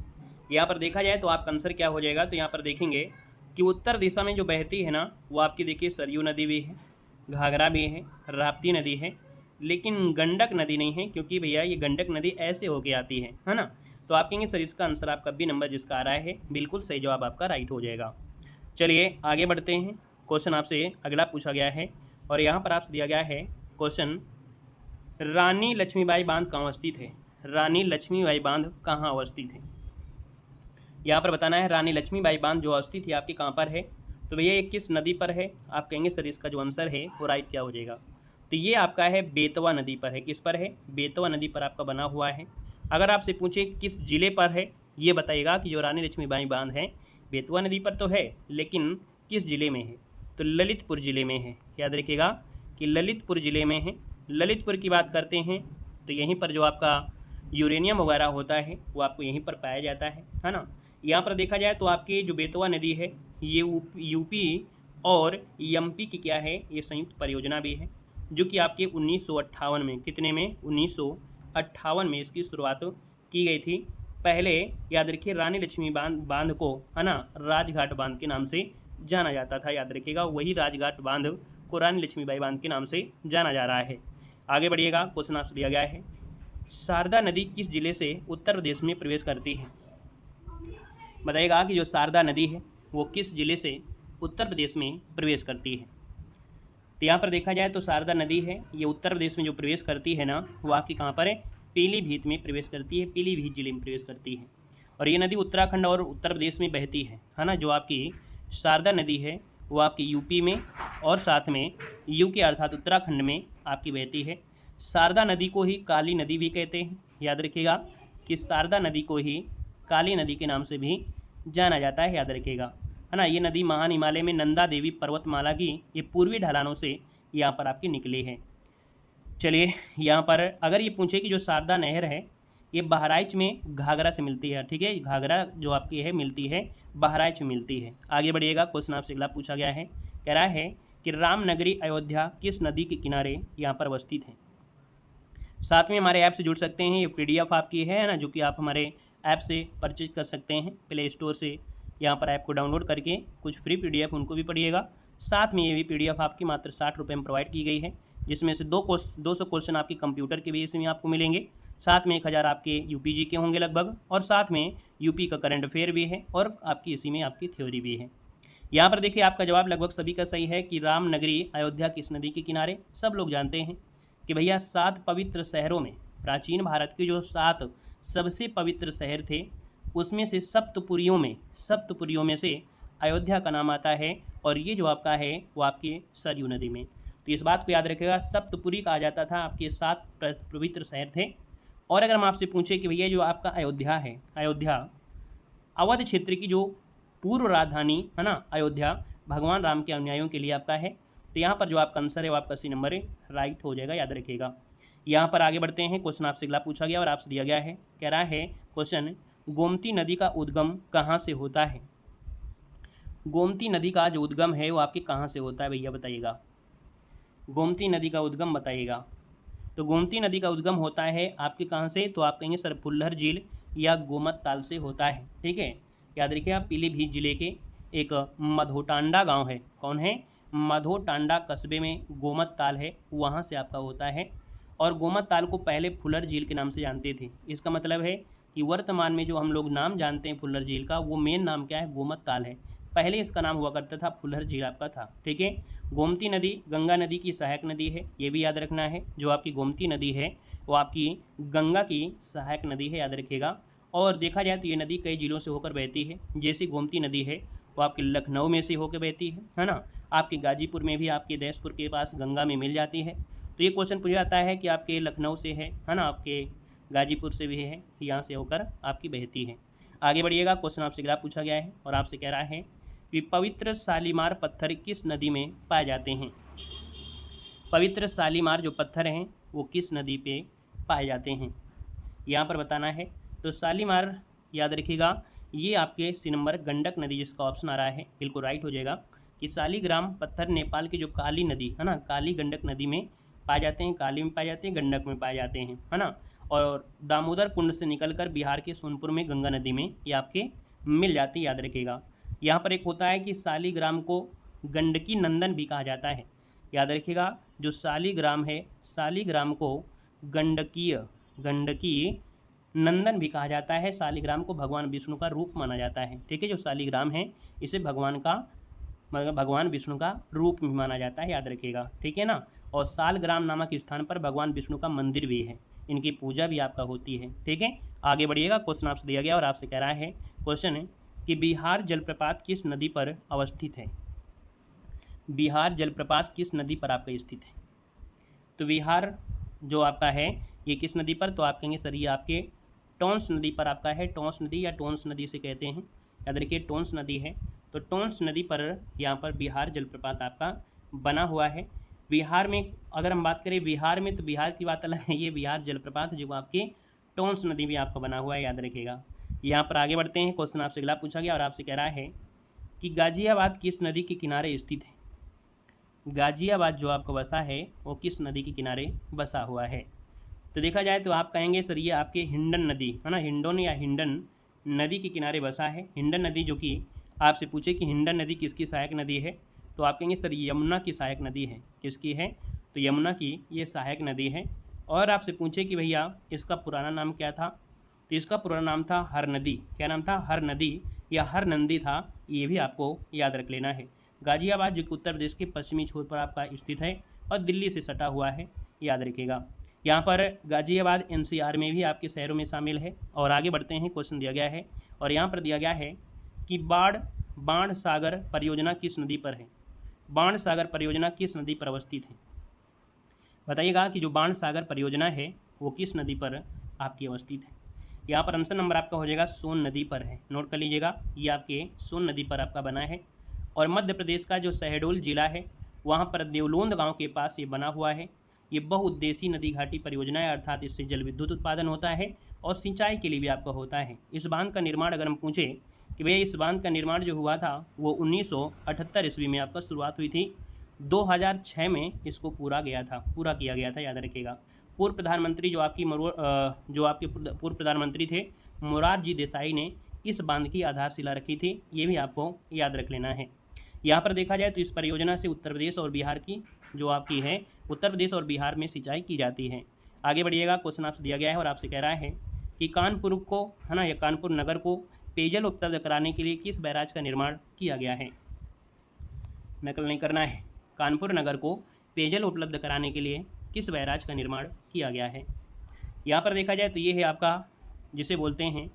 यहाँ पर देखा जाए तो आपका आंसर क्या हो जाएगा, तो यहाँ पर देखेंगे कि उत्तर दिशा में जो बहती है ना वो आपकी देखिए सरयू नदी भी है, घाघरा भी है, राप्ती नदी है, लेकिन गंडक नदी नहीं है, क्योंकि भैया ये गंडक नदी ऐसे होके आती है ना। तो आप कहेंगे सर इसका आंसर आपका बी नंबर जिसका आ रहा है बिल्कुल सही जवाब आपका राइट हो जाएगा। चलिए आगे बढ़ते हैं। क्वेश्चन आपसे अगला पूछा गया है और यहाँ पर आपसे दिया गया है क्वेश्चन, रानी लक्ष्मीबाई बांध कहाँ अवस्थित है। रानी लक्ष्मीबाई बांध कहाँ अवस्थित है, यहाँ पर बताना है। रानी लक्ष्मीबाई बांध जो अवस्थित है आपकी कहाँ पर है, तो भैया ये किस नदी पर है। आप कहेंगे सर इसका जो आंसर है वो राइट क्या हो जाएगा, तो ये आपका है बेतवा नदी पर है। किस पर है, बेतवा नदी पर आपका बना हुआ है। अगर आपसे पूछे किस जिले पर है, ये बताइएगा कि जो रानी लक्ष्मीबाई बांध है बेतवा नदी पर तो है, लेकिन किस जिले में है, तो ललितपुर जिले में है। याद रखिएगा कि ललितपुर जिले में है। ललितपुर की बात करते हैं तो यहीं पर जो आपका यूरेनियम वगैरह होता है वो आपको यहीं पर पाया जाता है ना। यहाँ पर देखा जाए तो आपकी जो बेतवा नदी है ये यूपी और एमपी की क्या है, ये संयुक्त परियोजना भी है, जो कि आपके 1958 में, कितने में, 1958 में इसकी शुरुआत की गई थी। पहले याद रखिए रानी लक्ष्मी बांध को है ना राजघाट बांध के नाम से जाना जाता था। याद रखिएगा वही राजघाट बांध को रानी लक्ष्मीबाई बांध के नाम से जाना जा रहा है। आगे बढ़िएगा। क्वेश्चन आपसे दिया गया है, शारदा नदी किस जिले से उत्तर प्रदेश में प्रवेश करती है। बताइएगा कि जो शारदा नदी है वो किस जिले से उत्तर प्रदेश में प्रवेश करती है। तो यहाँ पर देखा जाए तो शारदा नदी है ये उत्तर प्रदेश में जो प्रवेश करती है ना वो आपकी कहाँ पर है, पीलीभीत में प्रवेश करती है, पीलीभीत जिले में प्रवेश करती है। और ये नदी उत्तराखंड और उत्तर प्रदेश में बहती है ना। जो आपकी शारदा नदी है वो आपकी यूपी में और साथ में यूके अर्थात उत्तराखंड में आपकी बहती है। शारदा नदी को ही काली नदी भी कहते हैं। याद रखिएगा कि शारदा नदी को ही काली नदी के नाम से भी जाना जाता है। याद रखिएगा। है ना। ये नदी महान हिमालय में नंदा देवी पर्वतमाला की ये पूर्वी ढलानों से यहाँ पर आपकी निकली है। चलिए यहाँ पर अगर ये पूछे कि जो शारदा नहर है ये बहराइच में घाघरा से मिलती है, ठीक है, घाघरा जो आपकी है मिलती है बहराइच में मिलती है। आगे बढ़िएगा, क्वेश्चन आपसे अगला पूछा गया है, कह रहा है कि रामनगरी अयोध्या किस नदी के किनारे यहाँ पर अवस्थित है। साथ में हमारे ऐप से जुड़ सकते हैं, ये PDF आपकी है ना, जो कि आप हमारे ऐप से परचेज कर सकते हैं प्ले स्टोर से। यहाँ पर ऐप को डाउनलोड करके कुछ फ्री PDF उनको भी पढ़िएगा। साथ में ये भी PDF आपकी मात्र 60 रुपये में प्रोवाइड की गई है, जिसमें से 200 क्वेश्चन आपके कंप्यूटर के बेस में आपको मिलेंगे। साथ में 1000 आपके UPG के होंगे लगभग, और साथ में UP का करंट अफेयर भी है, और आपकी इसी में आपकी थ्योरी भी है। यहाँ पर देखिए आपका जवाब लगभग सभी का सही है कि रामनगरी अयोध्या किस नदी के किनारे। सब लोग जानते हैं कि भैया 7 पवित्र शहरों में, प्राचीन भारत के जो 7 सबसे पवित्र शहर थे उसमें से सप्तपुरियों में से अयोध्या का नाम आता है, और ये जो आपका है वो आपके सरयू नदी में। तो इस बात को याद रखिएगा, सप्तपुरी कहा जाता था, आपके 7 पवित्र शहर थे। और अगर हम आपसे पूछें कि भैया जो आपका अयोध्या है, अयोध्या अवध क्षेत्र की जो पूर्व राजधानी है ना, अयोध्या भगवान राम के अनुयायियों के लिए आपका है, तो यहाँ पर जो आपका आंसर है वो आपका सी नंबर राइट हो जाएगा, याद रखिएगा। यहाँ पर आगे बढ़ते हैं, क्वेश्चन आपसे अगला पूछा गया और आपसे दिया गया है, कह रहा है क्वेश्चन, गोमती नदी का उद्गम कहाँ से होता है। गोमती नदी का जो उद्गम है वो आपके कहाँ से होता है भैया बताइएगा, गोमती नदी का उद्गम बताइएगा। तो गोमती नदी का उद्गम होता है आपके कहाँ से, तो आप कहेंगे सर फुल्लर झील या गोमत ताल से होता है, ठीक है। याद रखिए आप, पीलीभीत जिले के एक मधोटांडा गांव है, कौन है, मधोटांडा कस्बे में गोमत ताल है, वहाँ से आपका होता है। और गोमत ताल को पहले फुल्लर झील के नाम से जानते थे। इसका मतलब है कि वर्तमान में जो हम लोग नाम जानते हैं फुल्लर झील का, वो मेन नाम क्या है, गोमत ताल है। पहले इसका नाम हुआ करता था फुल्लर झील आपका था, ठीक है। गोमती नदी गंगा नदी की सहायक नदी है, ये भी याद रखना है। जो आपकी गोमती नदी है वो आपकी गंगा की सहायक नदी है, याद रखिएगा। और देखा जाए तो ये नदी कई जिलों से होकर बहती है, जैसी गोमती नदी है वो आपके लखनऊ में से होकर बहती है ना, आपके गाजीपुर में भी आपके देशपुर के पास गंगा में मिल जाती है। तो ये क्वेश्चन पूछा जाता है कि आपके लखनऊ से है ना, आपके गाजीपुर से भी है, यहाँ से होकर आपकी बहती है। आगे बढ़िएगा, क्वेश्चन आपसे अगला पूछा गया है और आपसे कह रहा है कि पवित्र शालीमार पत्थर किस नदी में पाए जाते हैं। पवित्र शालीमार जो पत्थर हैं वो किस नदी पे पाए जाते हैं, यहाँ पर बताना है। तो शालीमार याद रखिएगा, ये आपके सी नंबर गंडक नदी, जिसका ऑप्शन आ रहा है बिल्कुल राइट हो जाएगा कि शालीग्राम पत्थर नेपाल की जो काली नदी है ना, काली गंडक नदी में पाए जाते हैं, काली में पाए जाते हैं, गंडक में पाए जाते हैं, है ना। और दामोदर कुंड से निकलकर बिहार के सोनपुर में गंगा नदी में ये आपके मिल जाती है, याद रखिएगा। यहाँ पर एक होता है कि शालीग्राम को गंडकी नंदन भी कहा जाता है, याद रखिएगा। जो शालीग्राम है, शालीग्राम को गंडकी नंदन भी कहा जाता है। शालीग्राम को भगवान विष्णु का रूप माना जाता है, ठीक है। जो शालीग्राम है इसे भगवान का मतलब भगवान विष्णु का रूप में माना जाता है, याद रखिएगा, ठीक है ना। और शालग्राम नामक स्थान पर भगवान विष्णु का मंदिर भी है, इनकी पूजा भी आपका होती है, ठीक है। आगे बढ़िएगा, क्वेश्चन आपसे दिया गया और आपसे कह रहा है क्वेश्चन है कि बिहार जलप्रपात किस नदी पर अवस्थित है। बिहार जलप्रपात किस नदी पर आपका स्थित है। तो बिहार जो आपका है ये किस नदी पर, तो आप कहेंगे सर ये आपके टोंस नदी पर आपका है। टोंस नदी या टोंस नदी से कहते हैं, याद रखिए टोंस नदी है। तो टोंस नदी पर यहाँ पर बिहार जलप्रपात आपका बना हुआ है। बिहार में अगर हम बात करें बिहार में, तो बिहार की बात अलग है, ये बिहार जलप्रपात जो आपके टोंस नदी भी आपका बना हुआ है, याद रखिएगा। यहाँ पर आगे बढ़ते हैं, क्वेश्चन आपसे अगला पूछा गया और आपसे कह रहा है कि गाजियाबाद किस नदी के किनारे स्थित है। गाजियाबाद जो आपका बसा है वो किस नदी के किनारे बसा हुआ है। तो देखा जाए तो आप कहेंगे सर ये आपके हिंडन नदी है ना, हिंडोन या हिंडन नदी के किनारे बसा है। हिंडन नदी जो कि आपसे पूछे कि हिंडन नदी किसकी सहायक नदी है, तो आप कहेंगे सर यमुना की सहायक नदी है। किसकी है, तो यमुना की ये सहायक नदी है। और आपसे पूछे कि भैया इसका पुराना नाम क्या था, तो इसका पुराना नाम था हर नदी। क्या नाम था, हर नदी या हर नंदी था, ये भी आपको याद रख लेना है। गाजियाबाद जो कि उत्तर प्रदेश के पश्चिमी छोर पर आपका स्थित है और दिल्ली से सटा हुआ है, याद रखिएगा। यहाँ पर गाजियाबाद NCR में भी आपके शहरों में शामिल है। और आगे बढ़ते हैं, क्वेश्चन दिया गया है और यहाँ पर दिया गया है कि बाण सागर परियोजना किस नदी पर है। बाण सागर परियोजना किस नदी पर अवस्थित है, बताइएगा कि जो बाण सागर परियोजना है वो किस नदी पर आपकी अवस्थित है। यहाँ पर आंसर नंबर आपका हो जाएगा सोन नदी पर है, नोट कर लीजिएगा, ये आपके सोन नदी पर आपका बना है। और मध्य प्रदेश का जो शहडोल जिला है वहाँ पर देवलोंद गांव के पास ये बना हुआ है। ये बहुउद्देशीय नदी घाटी परियोजना है, अर्थात इससे जल विद्युत उत्पादन होता है और सिंचाई के लिए भी आपका होता है। इस बांध का निर्माण अगर हम पूछें कि भैया इस बांध का निर्माण जो हुआ था वो 1978 ईस्वी में आपका शुरुआत हुई थी, 2006 में इसको पूरा किया गया था, याद रखिएगा। पूर्व प्रधानमंत्री जो आपके पूर्व प्रधानमंत्री थे मोरारजी देसाई ने इस बांध की आधारशिला रखी थी, ये भी आपको याद रख लेना है। यहाँ पर देखा जाए तो इस परियोजना से उत्तर प्रदेश और बिहार की जो आपकी है उत्तर प्रदेश और बिहार में सिंचाई की जाती है। आगे बढ़िएगा, क्वेश्चन आपसे दिया गया है और आपसे कह रहा है कि कानपुर को है ना या कानपुर नगर को पेयजल उपलब्ध कराने के लिए किस बैराज का निर्माण किया गया है। नकल नहीं करना है। कानपुर नगर को पेयजल उपलब्ध कराने के लिए किस बैराज का निर्माण किया गया है। यहाँ पर देखा जाए तो ये है आपका, जिसे बोलते हैं,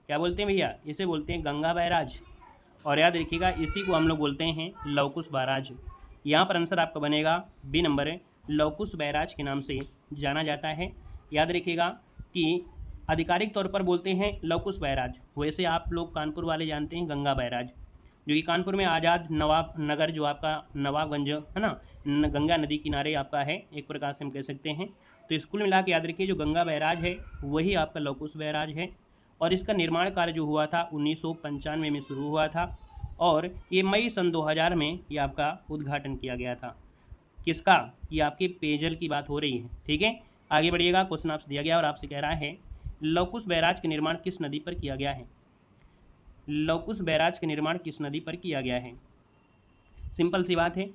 क्या बोलते हैं भैया, इसे बोलते हैं गंगा बैराज, और याद रखिएगा इसी को हम लोग बोलते हैं लवकुश बैराज। यहाँ पर आंसर आपका बनेगा बी नंबर है, लवकुश बैराज के नाम से जाना जाता है। याद रखिएगा कि आधिकारिक तौर पर बोलते हैं लवकुश बैराज, वैसे आप लोग कानपुर वाले जानते हैं गंगा बैराज, जो कि कानपुर में आज़ाद नवाब नगर जो आपका नवाबगंज है ना गंगा नदी किनारे आपका है, एक प्रकार से हम कह सकते हैं। तो स्कूल मिला के याद रखिए जो गंगा बैराज है वही आपका लवकुश बैराज है, और इसका निर्माण कार्य जो हुआ था 1995 में शुरू हुआ था, और ये मई सन 2000 में ये आपका उद्घाटन किया गया था। किसका, ये आपके पेयजल की बात हो रही है, ठीक है। आगे बढ़िएगा, क्वेश्चन आपसे दिया गया और आपसे कह रहा है लवकुश बैराज का निर्माण किस नदी पर किया गया है। लवकुश बैराज का निर्माण किस नदी पर किया गया है। सिंपल सी बात है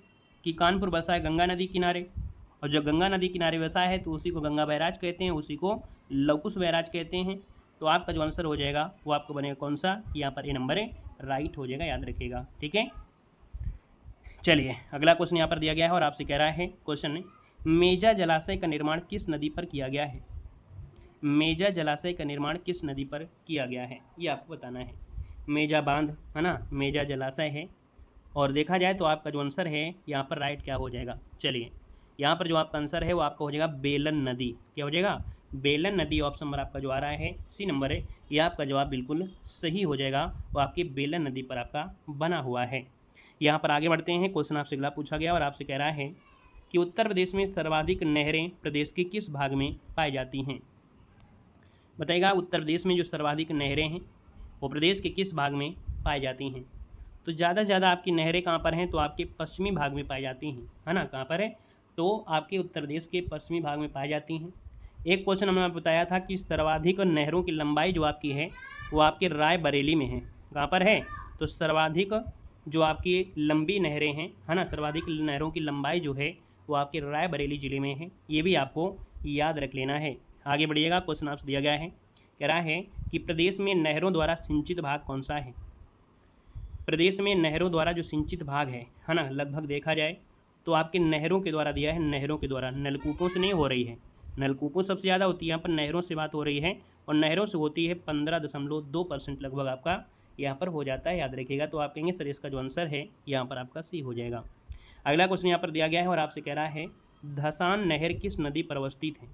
कि कानपुर बसा है गंगा नदी किनारे, और जब गंगा नदी किनारे बसा है तो उसी को गंगा बैराज कहते हैं, उसी को लवकुश बैराज कहते हैं। तो आपका जो आंसर हो जाएगा वो आपको बनेगा कौन सा, यहाँ पर ए नंबर है, राइट हो जाएगा, याद रखिएगा, ठीक है। चलिए अगला क्वेश्चन यहाँ पर दिया गया है और आपसे कह रहा है क्वेश्चन, मेजा जलाशय का निर्माण किस नदी पर किया गया है। मेजा जलाशय का निर्माण किस नदी पर किया गया है, ये आपको बताना है। मेजा बांध है ना, मेजा जलाशय है, और देखा जाए तो आपका जो आंसर है यहाँ पर राइट क्या हो जाएगा। चलिए यहाँ पर जो आपका आंसर है वो आपका हो जाएगा बेलन नदी, क्या हो जाएगा, बेलन नदी। ऑप्शन नंबर आपका जो आ रहा है सी नंबर है, ये आपका जवाब बिल्कुल सही हो जाएगा, वो आपकी बेलन नदी पर आपका बना हुआ है। यहाँ पर आगे बढ़ते हैं, क्वेश्चन आपसे अगला पूछा गया और आपसे कह रहा है कि उत्तर प्रदेश में सर्वाधिक नहरें प्रदेश के किस भाग में पाई जाती हैं। बताइएगा उत्तर प्रदेश में जो सर्वाधिक नहरें हैं वो प्रदेश के किस भाग में पाई जाती हैं। तो ज़्यादा से ज़्यादा आपकी नहरें कहाँ पर हैं, तो आपके पश्चिमी भाग में पाई जाती हैं, है ना, कहाँ पर है, तो आपके उत्तर प्रदेश के पश्चिमी भाग में पाई जाती हैं। एक क्वेश्चन हमने आपको बताया था कि सर्वाधिक नहरों की लंबाई जो आपकी है वो आपके रायबरेली में है, कहाँ पर है, तो सर्वाधिक जो आपकी लंबी नहरें हैं, है ना, सर्वाधिक नहरों की लंबाई जो है वो आपके रायबरेली ज़िले में है, ये भी आपको याद रख लेना है। आगे बढ़िएगा, क्वेश्चन आपसे दिया गया है, कह रहा है कि प्रदेश में नहरों द्वारा सिंचित भाग कौन सा है। प्रदेश में नहरों द्वारा जो सिंचित भाग है ना, लगभग देखा जाए तो आपके नहरों के द्वारा दिया है, नहरों के द्वारा, नलकूपों से नहीं हो रही है, नलकूपों सबसे ज़्यादा होती है, यहाँ पर नहरों से बात हो रही है, और नहरों से होती है 15.2% लगभग आपका यहाँ पर हो जाता है, याद रखिएगा। तो आप कहेंगे सर इसका जो आंसर है यहाँ पर आपका सी हो जाएगा। अगला क्वेश्चन यहाँ पर दिया गया है और आपसे कह रहा है धसान नहर किस नदी पर अवस्थित है।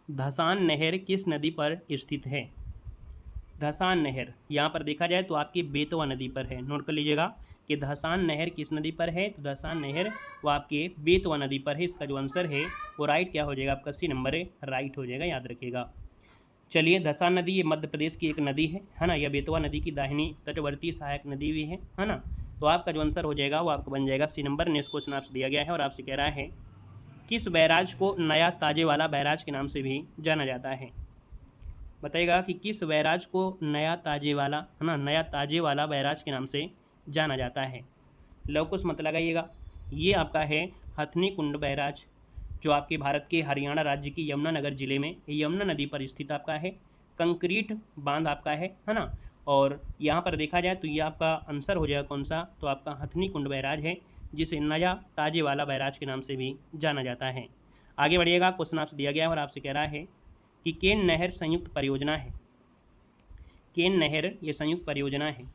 धसान नहर किस नदी पर स्थित है। धसान नहर यहाँ पर देखा जाए तो आपकी बेतवा नदी पर है, नोट कर लीजिएगा कि धसान नहर किस नदी पर है, तो धसान नहर वो आपके बेतवा नदी पर है। इसका जो आंसर है वो राइट क्या हो जाएगा, आपका सी नंबर है, राइट हो जाएगा, याद रखिएगा। चलिए धसान नदी ये मध्य प्रदेश की एक नदी है ना, यह बेतवा नदी की दाहिनी तटवर्ती सहायक नदी भी है ना। तो आपका जो आंसर हो जाएगा वो आपका बन जाएगा सी नंबर। नेक्स्ट क्वेश्चन आपसे दिया गया है और आपसे कह रहा है किस बैराज को नया ताजे वाला बैराज के नाम से भी जाना जाता है। बताइएगा कि किस बैराज को नया ताजे वाला, है ना, नया ताजे वाला बैराज के नाम से जाना जाता है। लवकुश मत लगाइएगा, ये आपका है हथनी कुंड बैराज, जो आपके भारत के हरियाणा राज्य की यमुनानगर जिले में यमुना नदी पर स्थित आपका है, कंक्रीट बांध आपका है ना। और यहाँ पर देखा जाए तो ये आपका आंसर हो जाएगा कौन सा, तो आपका हथनी कुंड बैराज है, जिसे नया ताजे वाला बैराज के नाम से भी जाना जाता है। आगे बढ़िएगा, क्वेश्चन आपसे दिया गया है और आपसे कह रहा है कि केन नहर संयुक्त परियोजना है। केन नहर ये संयुक्त परियोजना है,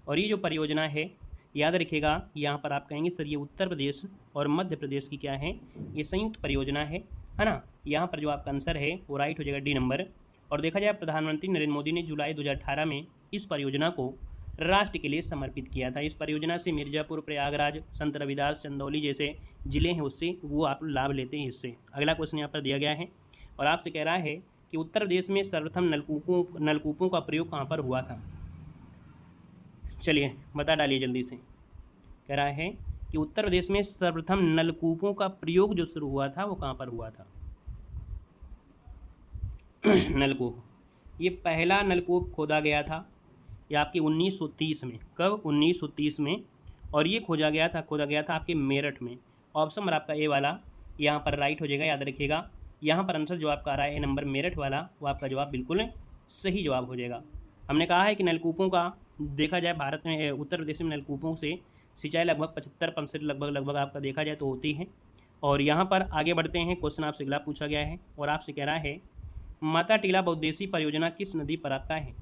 और ये जो परियोजना है याद रखिएगा, यहाँ पर आप कहेंगे सर ये उत्तर प्रदेश और मध्य प्रदेश की क्या है, ये संयुक्त परियोजना है ना। यहाँ पर जो आपका आंसर है वो राइट हो जाएगा डी नंबर, और देखा जाए प्रधानमंत्री नरेंद्र मोदी ने जुलाई 2018 में इस परियोजना को राष्ट्र के लिए समर्पित किया था। इस परियोजना से मिर्ज़ापुर, प्रयागराज, संत रविदास, चंदौली जैसे ज़िले हैं उससे वो आप लाभ लेते हैं इससे। अगला क्वेश्चन यहाँ पर दिया गया है और आपसे कह रहा है कि उत्तर प्रदेश में सर्वप्रथम नलकूपों का प्रयोग कहाँ पर हुआ था। चलिए बता डालिए जल्दी से। कह रहा है कि उत्तर प्रदेश में सर्वप्रथम नलकूपों का प्रयोग जो शुरू हुआ था वो कहाँ पर हुआ था। नलकूप, ये पहला नलकूप खोदा गया था ये आपके 1930 में। कब? 1930 में। और ये खोदा गया था आपके मेरठ में। ऑप्शन नंबर आपका ए वाला यहाँ पर राइट हो जाएगा, याद रखिएगा। यहाँ पर आंसर जो आपका आ रहा है नंबर मेरठ वाला, वो आपका जवाब बिल्कुल सही जवाब हो जाएगा। हमने कहा है कि नलकूपों का देखा जाए भारत में, उत्तर प्रदेश में नलकूपों से सिंचाई लगभग 75% लगभग आपका देखा जाए तो होती है। और यहाँ पर आगे बढ़ते हैं, क्वेश्चन आपसे अगला पूछा गया है और आपसे कह रहा है माता टीला बहुउद्देशीय परियोजना किस नदी पर आपका है।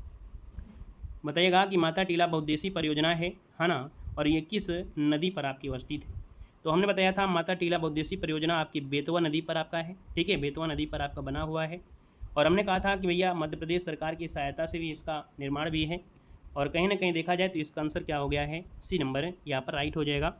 बताइएगा कि माता टीला बहुउद्देशीय परियोजना है ना, और ये किस नदी पर आपकी अवस्थित है। तो हमने बताया था माता टीला बहुउद्देशीय परियोजना आपकी बेतवा नदी पर आपका है, ठीक है, बेतवा नदी पर आपका बना हुआ है। और हमने कहा था कि भैया मध्य प्रदेश सरकार की सहायता से भी इसका निर्माण भी है। और कहीं ना कहीं देखा जाए तो इसका आंसर क्या हो गया है, सी नंबर यहाँ पर राइट हो जाएगा।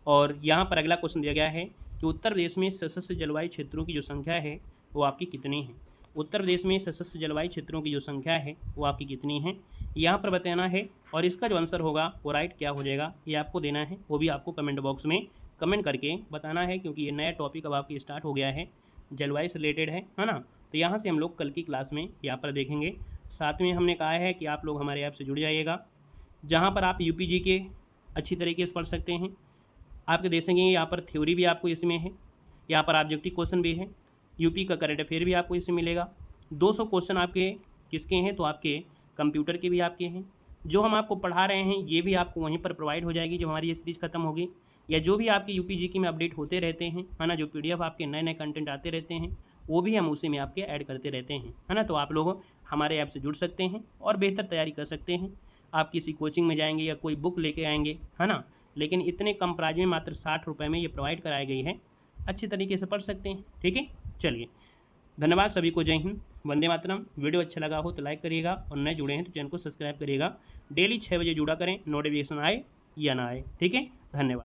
और यहाँ पर अगला क्वेश्चन दिया गया है कि उत्तर प्रदेश में सशस्त्र जलवायु क्षेत्रों की जो संख्या है वो आपकी कितनी है। उत्तर प्रदेश में सशस्त्र जलवायु क्षेत्रों की जो संख्या है वो आपकी कितनी है, यहाँ पर बताना है। और इसका जो आंसर होगा वो राइट क्या हो जाएगा ये आपको देना है, वो भी आपको कमेंट बॉक्स में कमेंट करके बताना है, क्योंकि ये नया टॉपिक अब आपकी स्टार्ट हो गया है, जलवायु से रिलेटेड है ना। तो यहाँ से हम लोग कल की क्लास में यहाँ पर देखेंगे। साथ में हमने कहा है कि आप लोग हमारे ऐप से जुड़ जाइएगा, जहाँ पर आप यूपीजी के अच्छी तरीके से पढ़ सकते हैं। आपके देखेंगे यहाँ पर थ्योरी भी आपको इसमें है, यहाँ पर ऑब्जेक्टिव क्वेश्चन भी है, यूपी का करंट अफेयर भी आपको इसमें मिलेगा। 200 क्वेश्चन आपके किसके हैं, तो आपके कंप्यूटर के भी आपके हैं। जो हम आपको पढ़ा रहे हैं ये भी आपको वहीं पर प्रोवाइड हो जाएगी जब हमारी ये सीरीज़ खत्म होगी, या जो भी आपके यूपीजी में अपडेट होते रहते हैं, है ना, जो पीडीएफ आपके नए नए कंटेंट आते रहते हैं वो भी हम उसी में आपके ऐड करते रहते हैं, है ना। तो आप लोग हमारे ऐप से जुड़ सकते हैं और बेहतर तैयारी कर सकते हैं। आप किसी कोचिंग में जाएंगे या कोई बुक लेके आएंगे, है ना, लेकिन इतने कम प्राइस में मात्र 60 रुपये में ये प्रोवाइड कराई गई है, अच्छी तरीके से पढ़ सकते हैं, ठीक है। चलिए धन्यवाद सभी को, जय हिंद, वंदे मातरम। वीडियो अच्छा लगा हो तो लाइक करिएगा और नए जुड़े हैं तो चैनल को सब्सक्राइब करिएगा। डेली 6 बजे जुड़ा करें, नोटिफिकेशन आए या ना आए, ठीक है। धन्यवाद।